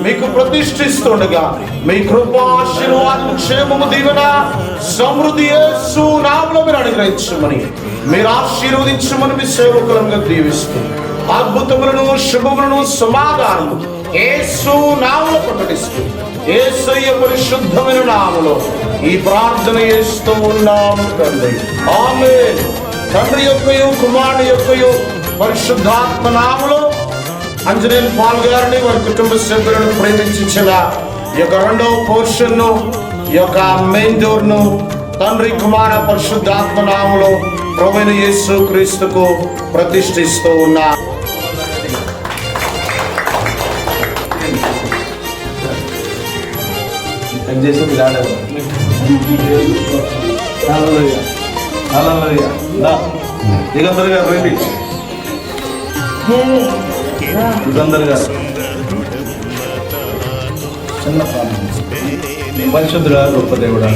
మీకు ప్రతిష్ఠిస్తుండగా మీ కృపా, ఆశీర్వాదం, క్షేమము, దీవెన, సమృద్ధి యేసు నామములో మీరు అనుగ్రహించమని, మీరు ఆశీర్వదించమని మీ సేవకులంగా దీవిస్తూ అద్భుతములను, శుభములను, సమాధానము యేసు నామములో ప్రకటిస్తూ యేసయ్య పరిశుద్ధమైన నామములో ఈ ప్రార్థన చేస్తూ ఉన్నాము తండ్రి. ఆమేన్. తండ్రి యొక్కయు కుమారుని యొక్కయు పరిశుద్ధాత్మ నామములో అంజనేయులు పాల్ గారిని వారి కుటుంబ సభ్యులను ప్రేమించిన ఈ యొక్క రెండవ పోర్షన్ను, ఈ యొక్క మెయిన్ డోర్ను తండ్రి, కుమార, పరిశుద్ధాత్మ నామములో ప్రభువైన యేసు క్రీస్తుకు ప్రతిష్ఠిస్తూ ఉన్నా. దిగంబర్ గారు రండి. దిగంబర్ గారు చిన్న ప్రాణం. పరిశుద్ధుడా, గొప్ప దేవుడా,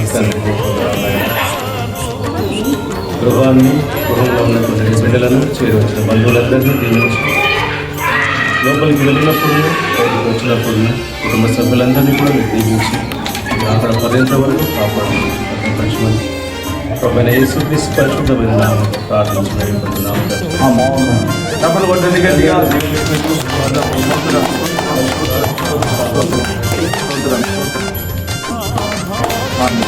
గృహాన్ని, గృహంలో ఉన్నటువంటి బిడ్డలను చేరవచ్చిన బంధువులందరినీ దీవించి లోపలికి వెళ్ళినప్పుడు బయటకు వచ్చినప్పుడు కుటుంబ సభ్యులందరినీ కూడా మీరు దీవించి అక్కడ పర్యంత వరకు కాపాడు పరిశ్రమ ప్రభువైన యేసుక్రీస్తు పరిశుద్ధమైన నామములో ప్రార్థించి వేడుకుంటున్నాము. డబ్బులు కొట్టండి గట్టిగా.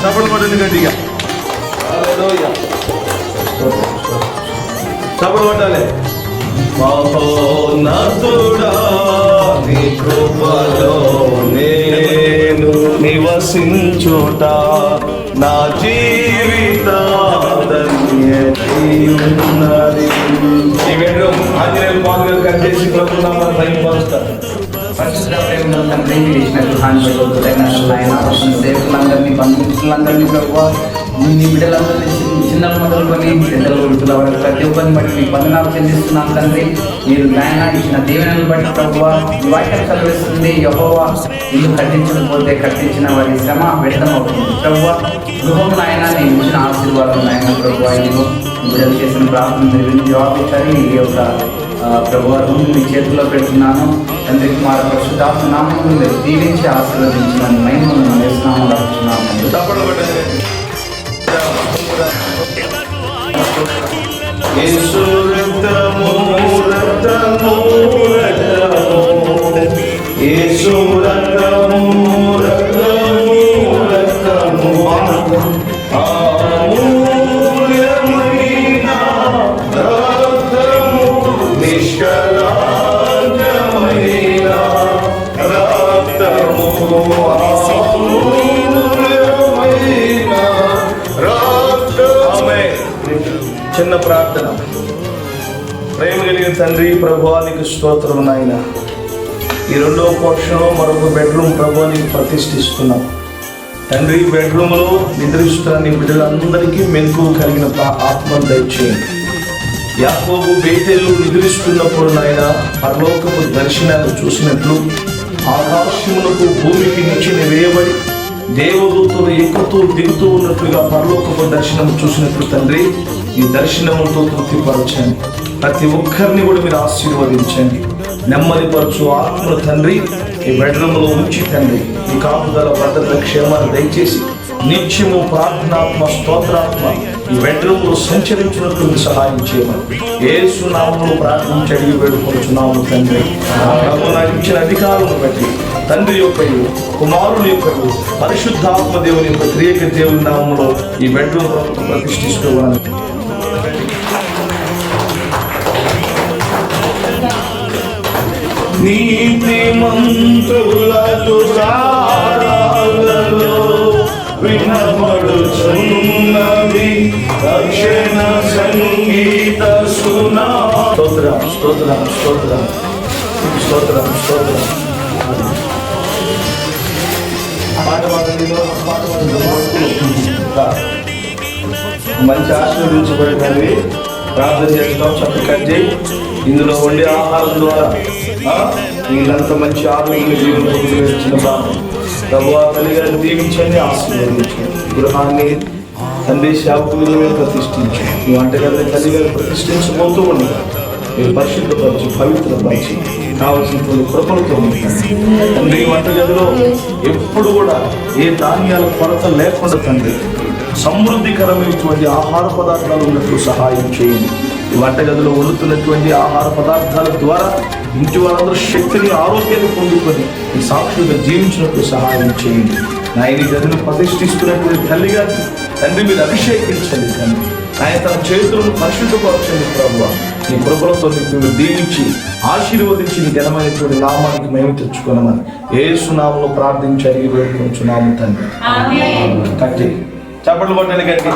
డబ్బులు కొట్టండి గట్టిగా. డబ్బులు కొట్టాలి. మహోన్నతుడా నీ కృపలో నేను నివసించుట నా జీవిత ధన్యతయున్నది. ఈ బెడ్రూమ్ ఆంజనేయులు పాదులు కట్ చేసి ప్రభుత్వం టైం పరుస్తారు. పరిశుద్ధ ప్రేమలో తండ్రి మీరు ఇచ్చిన గృహాన్ని ఆయన సేవకులందరినీ బంధువులందరినీ ప్రభావ మీ బిడ్డలందరినీ చిన్న మొదలుకొని పెద్దల వృద్ధుల వరకు ప్రతి ఒక్కరిని బట్టి మీకు వందనాలు చెల్లిస్తున్నాం తండ్రి. మీరు నాయన ఇచ్చిన దీవెనలను బట్టి ప్రభువ ఈ వాక్యం చదివిస్తుంది. యెహోవా ఇల్లు కట్టించకపోతే కట్టించిన వారి శ్రమ వ్యర్థమవుతుంది ప్రభువ. గృహం నాయన నేను ఇచ్చిన ఆశీర్వాదం నాయన ప్రభువ ఇల్లు బిడ్డలు చేసిన ప్రార్థన మీరు జవాబు ఇచ్చారు. ఈ యొక్క ప్రభుత్వం మీ చేతిలో పెడుతున్నాను తండ్రి. కుమార పరిశుద్ధాత్మ నామమును మీరు దీవించి ఆశీర్వదించిన మహిమను వేస్తున్నాము రక్షిస్తున్నాము. యేసు రక్తము రక్తము రక్తము యేసు రక్తము రక్తము రక్తము అమూల్యమైన రక్తము నిష్కళంకమైన రక్తము అమూల్యమైన రక్తము. చిన్న ప్రార్థన. ప్రేమ కలిగిన తండ్రి, ప్రభువానికి స్తోత్రం నాయన. ఈ రెండవ పోర్షన్లో మరొక బెడ్రూమ్ ప్రభువానికి ప్రతిష్ఠిస్తున్నాం తండ్రి. బెడ్రూమ్లో నిద్రిస్తున్న నీ బిడ్డలందరికీ మెలకువ కలిగిన ఆత్మను దయచేయండి. యాకోబు బేతేలు నిద్రిస్తున్నప్పుడు నాయన పరలోకపు దర్శనాన్ని చూసినట్లు ఆకాశములకు భూమికి నిచ్చెన వేయబడి దేవదూతలు ఎక్కుతూ దిగుతూ ఉన్నట్లుగా పరలోకపు దర్శనం చూసినట్లు తండ్రి ఈ దర్శనములతో తృప్తిపరచండి. ప్రతి ఒక్కరిని కూడా మీరు ఆశీర్వదించండి. నెమ్మదిపరచు ఆత్మను తండ్రి ఈ బెడ్రూమ్లో ఉంచి తండ్రి ఈ కాపుదల భద్రత క్షేమాన్ని దయచేసి నిత్యము ప్రార్థనాత్మ స్తోత్రాత్మ ఈ బెడ్రూమ్లో సంచరించినట్లు సహాయం చేయమని యేసు నామములో ప్రార్థించి అడిగి వేడుకొనుచున్నాము తండ్రి. నాకు ఇచ్చిన అధికారులను బట్టి తండ్రి యొక్క కుమారుని యొక్క పరిశుద్ధాత్మ దేవుని యొక్క త్రియక దేవుని నామంలో ఈ బెడ్రూమ్ ప్రతిష్ఠిస్తున్నాను. నీతిమంతులకు సారాలలో వినబడుచున్నది రక్షణ సంగీత సునా. స్తోత్రం స్తోత్రం స్తోత్రం స్తోత్రం స్తోత్రం. మంచి ఆశీర్వదించబడి ప్రార్థన చేస్తాం. చక్కగా చేయి. ఇందులో వండే ఆహారం ద్వారా వీళ్ళంతా మంచి ఆరోగ్య జీవన ఇచ్చిన బాబు ప్రభువా తల్లి గారిని దీవించండి, ఆశీర్వదించండి. గృహాన్ని తండ్రి సేవకుల మీద ప్రతిష్ఠించు. ఈ వంటగదిని తల్లి గారు ప్రతిష్ఠించబోతూ ఉండగా మీరు పరిశుద్ధపరిచి పవిత్రపరిచి కావలసినటువంటి కృపలతో ఉంటారు తండ్రి. ఈ వంటగదిలో ఎప్పుడు కూడా ఏ ధాన్యాల కొరత లేకుండా తండ్రి సమృద్ధికరమైనటువంటి ఆహార పదార్థాలు ఉన్నట్లు సహాయం చేయండి. ఈ వంటగదిలో వండుతున్నటువంటి ఆహార పదార్థాల ద్వారా ఇంటి వారందరూ శక్తిని ఆరోగ్యాన్ని పొందుకొని ఈ సాక్షులుగా జీవించినట్లు సహాయం చేయండి. నాయన ఈ గదిని ప్రతిష్ఠిస్తున్నటువంటి తల్లి గారిని తండ్రి మీరు అభిషేకించండి తండ్రి. ఆయన తన చేతులను పరిశుద్ధపరచండి ప్రభువా. నీ కృపలతో మీరు దీవించి ఆశీర్వదించి నీ ఘనమైనటువంటి నామానికి మేము తెచ్చుకోనమని యేసు నామములో ప్రార్థించి అడిగి వేడుకొంచున్నాము తండ్రి. కట్టి చప్పట్లు కొట్టండి గట్టి.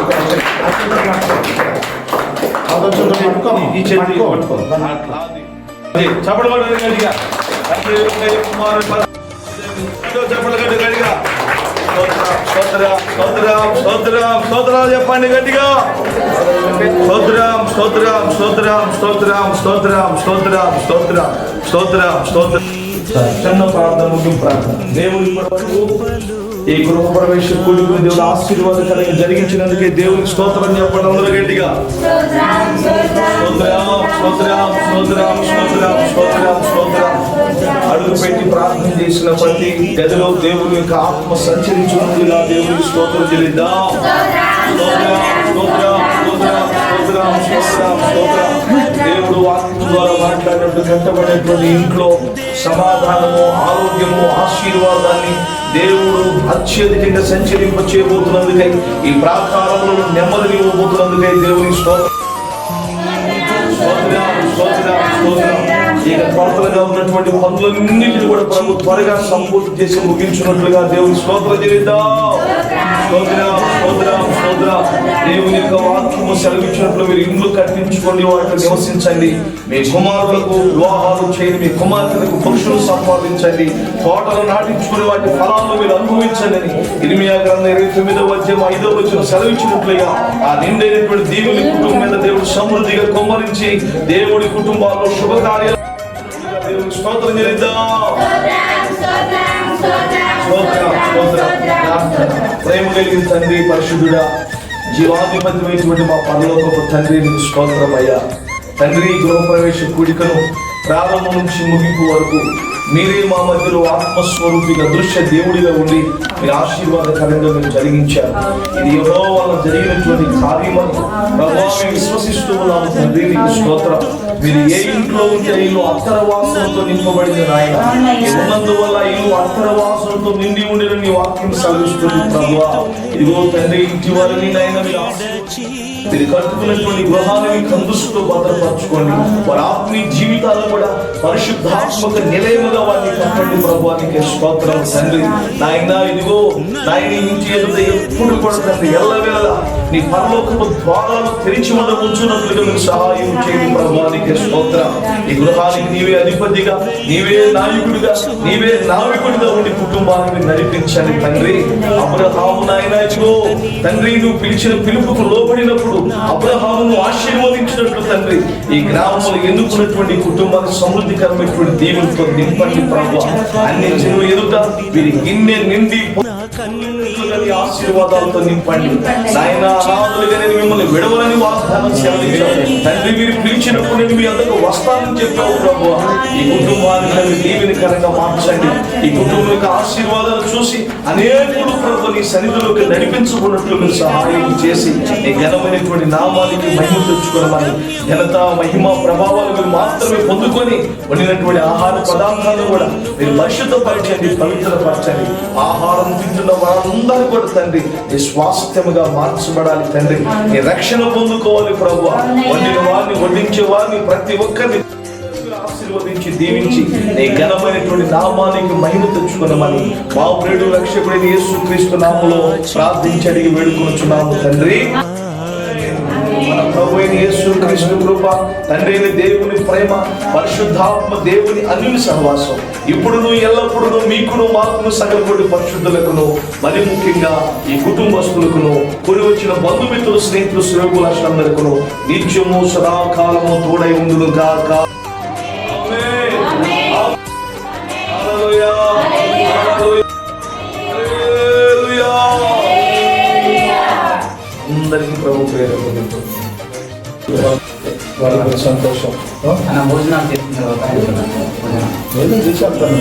ఈ చేతి పట్టుకో. చప్పట్లు కొట్టండి గట్టిగా. చప్పట్లు కట్టి గట్టిగా. స్తోత్రం చెప్పండి గట్టిగా. స్తోత్రం స్తోత్రం స్తోత్రం స్తోత్రం స్తోత్రం స్తోత్రం స్తోత్రం స్తోత్రం స్తోత్రం. చిన్న ప్రార్థన ముగింపు ప్రార్థన. దేవుని ఇప్పటివరకు ఈ గృహ ప్రవేశ కూడికి దేవుడు ఆశీర్వాదం కలిగి జరిగించినందుకే దేవునికి స్తోత్రం చెప్పండి అందరూ గట్టిగా. అడుగు పెట్టి ప్రార్థన చేసిన ప్రతి గదిలో దేవుని యొక్క ఆత్మ సంచరించుకుందిగా దేవునికి స్తోత్రం చెల్లిద్దాం. దేవుడు వాక్యం ద్వారా మాట్లాడినట్టు కట్టబడినటువంటి ఇంట్లో సమాధానము, ఆరోగ్యము, ఆశీర్వాదాన్ని దేవుడు అత్యధికంగా సంచరింప చేయబోతున్నందుకై, ఈ ప్రాకారంలో నెమ్మదిని ఇవ్వబోతున్నందుకై దేవుని స్తోత్రం. ఇక కొరతలుగా ఉన్నటువంటి పనులన్నింటినీ కూడా ప్రభు త్వరగా సంపూర్తి చేసి ముగించినట్లుగా దేవుని స్తోత్రం చెల్లిద్దాం. దేవుని యొక్క వాక్యము సెలవిచ్చినట్లు మీరు ఇండ్లు కట్టించుకోండి, వాటిలో నివసించండి. మీ కుమారులకు వివాహాలు చేయండి, మీ కుమార్తెలకు పక్షులు సంపాదించండి, తోటలు నాటించుకుని వాటి ఫలాలను మీరు అనుభవించండి అని ఇర్మియా గ్రంథం 29:5 సెలవిచ్చినట్లుగా ఆ నిండైనటువంటి దేవుని కుటుంబం మీద దేవుడు సమృద్ధిగా కొమ్మరించి దేవుడి కుటుంబాల్లో శుభకార్యాలు దేవుని స్తోత్రం చెల్లిద్దాం. ప్రేమ కలిగిన తండ్రి, పరిశుద్ధుడా, జీవాధిపత్యమైనటువంటి మా పరలోకపు తండ్రి, నీకు స్తోత్రమయ్యా. తండ్రి, గృహప్రవేశ కూడికను ప్రారంభం నుంచి ముగింపు వరకు మీరే మా మధ్యలో ఆత్మస్వరూపిగా దృశ్య దేవుడిగా ఉండి మీరు ఆశీర్వాదకరంగా మీరు జరిగించారు. ఇది యెహోవా వల్ల జరిగినటువంటి కార్యమని ప్రభువా మేము విశ్వసిస్తూ ఉన్నాము తండ్రి, నీకు స్తోత్రం. మీరు ఏ ఇంట్లో ఉంటే ఇల్లు అత్తరవాసనతో నింపబడింది నాయన. ఉన్నందువల్ల ఇల్లు అత్తరవాసనతో నిండి ఉండిన నీ వాక్యం సెలవిస్తుంది ప్రభువా. ఇదిగో తండ్రి, ఇంటి వారిని నాయన మీరు కట్టుకున్నటువంటి గృహాలని కందుస్తూ భద్రపరచుకోండి. వారి ఆత్మీయ జీవితాలను కూడా పరిశుద్ధాత్మక నిలయముగా వారిని కట్టండి ప్రభువానికి స్తోత్రం తండ్రి. నాయన ఇదిగో నాయన ఇంటి ఎదుట ఎప్పుడు కూడా తండ్రి ఎల్లవేళలా నీ పరలోకపు ద్వారాలు తెరిచి ఉంచున్నట్లుగా మీరు సహాయం చేయండి ప్రభువానికి స్తోత్రం. ఈ గృహానికి నీవే అధిపతిగా, నీవే నాయకుడిగా, నీవే నావికుడిగా ఉండి కుటుంబాన్ని నడిపించండి తండ్రి. అబ్రహాము నాయన ఇదిగో తండ్రి, నువ్వు పిలిచిన పిలుపుకు లోబడినప్పుడు అబ్రహామును ఆశీర్వదించినట్లు తండ్రి, ఈ గ్రామంలో ఎన్నుకున్నటువంటి కుటుంబానికి సమృద్ధికరమైనటువంటి దీవులతో నింపండి ప్రభువా. అన్ని జనుల ఎదుట వీరి గిన్నె నిండి ఆశీర్వాదాలతో నింపండి నాయన. అనాథలుగా నేను మిమ్మల్ని విడవలని వాగ్దానం సెలవించాను తండ్రి. మీరు పిలిచినప్పుడు నేను మీ అందరూ వస్తానని చెప్పావు ప్రభువా. ఈ కుటుంబాన్ని దీవెనకరంగా మార్చండి. ఈ కుటుంబం యొక్క ఆశీర్వాదాలు చూసి అనేకులు ప్రభు నీ సన్నిధిలోకి నడిపించుకున్నట్లు మీరు సహాయం చేసి నీ ఘనమైనటువంటి నామానికి మహిమ తెచ్చుకోవాలని, ఘనత, మహిమ, ప్రభావాలు మీరు మాత్రమే పొందుకొని వండినటువంటి ఆహార పదార్థాలను కూడా మీరు పరిశుద్ధపరచండి, పవిత్రపరచండి. ఆహారం తింటున్న వారందరూ కూడా తండ్రి నీ స్వాస్థ్యముగా మార్చబడాలి తండ్రి. నీ రక్షణ పొందుకోవాలి ప్రభువా. వండిన వారిని, వడ్డించే వారిని ప్రతి ఒక్కరిని ఆశీర్వదించి దీవించి నీ ఘనమైనటువంటి నామానికి మహిమ తెచ్చుకున్నామని మా ప్రియుడు రక్షకుడైన యేసుక్రీస్తు నామములో ప్రార్థించి అడిగి వేడుకొనుచున్నాము తండ్రి. మన ప్రభువైన యేసుక్రీస్తు కృప, తండ్రి అయిన దేవుని ప్రేమ, పరిశుద్ధాత్మ దేవుని అన్యుని సహవాసం ఇప్పుడును ఎల్లప్పుడూ మీకును మాకును సకల కోటి పరిశుద్ధులకును మరి ముఖ్యంగా ఈ కుటుంబస్తులకును కూడి వచ్చిన బంధుమిత్రులు, స్నేహితులు, శ్రేయోభిలాషులందరికీ నిత్యము సదాకాలము తోడై ఉండును గాక. అందరికీ ప్రభు పేరు సంతోషం. భోజనం చేసిన తర్వాత నేను చేసేస్తాను.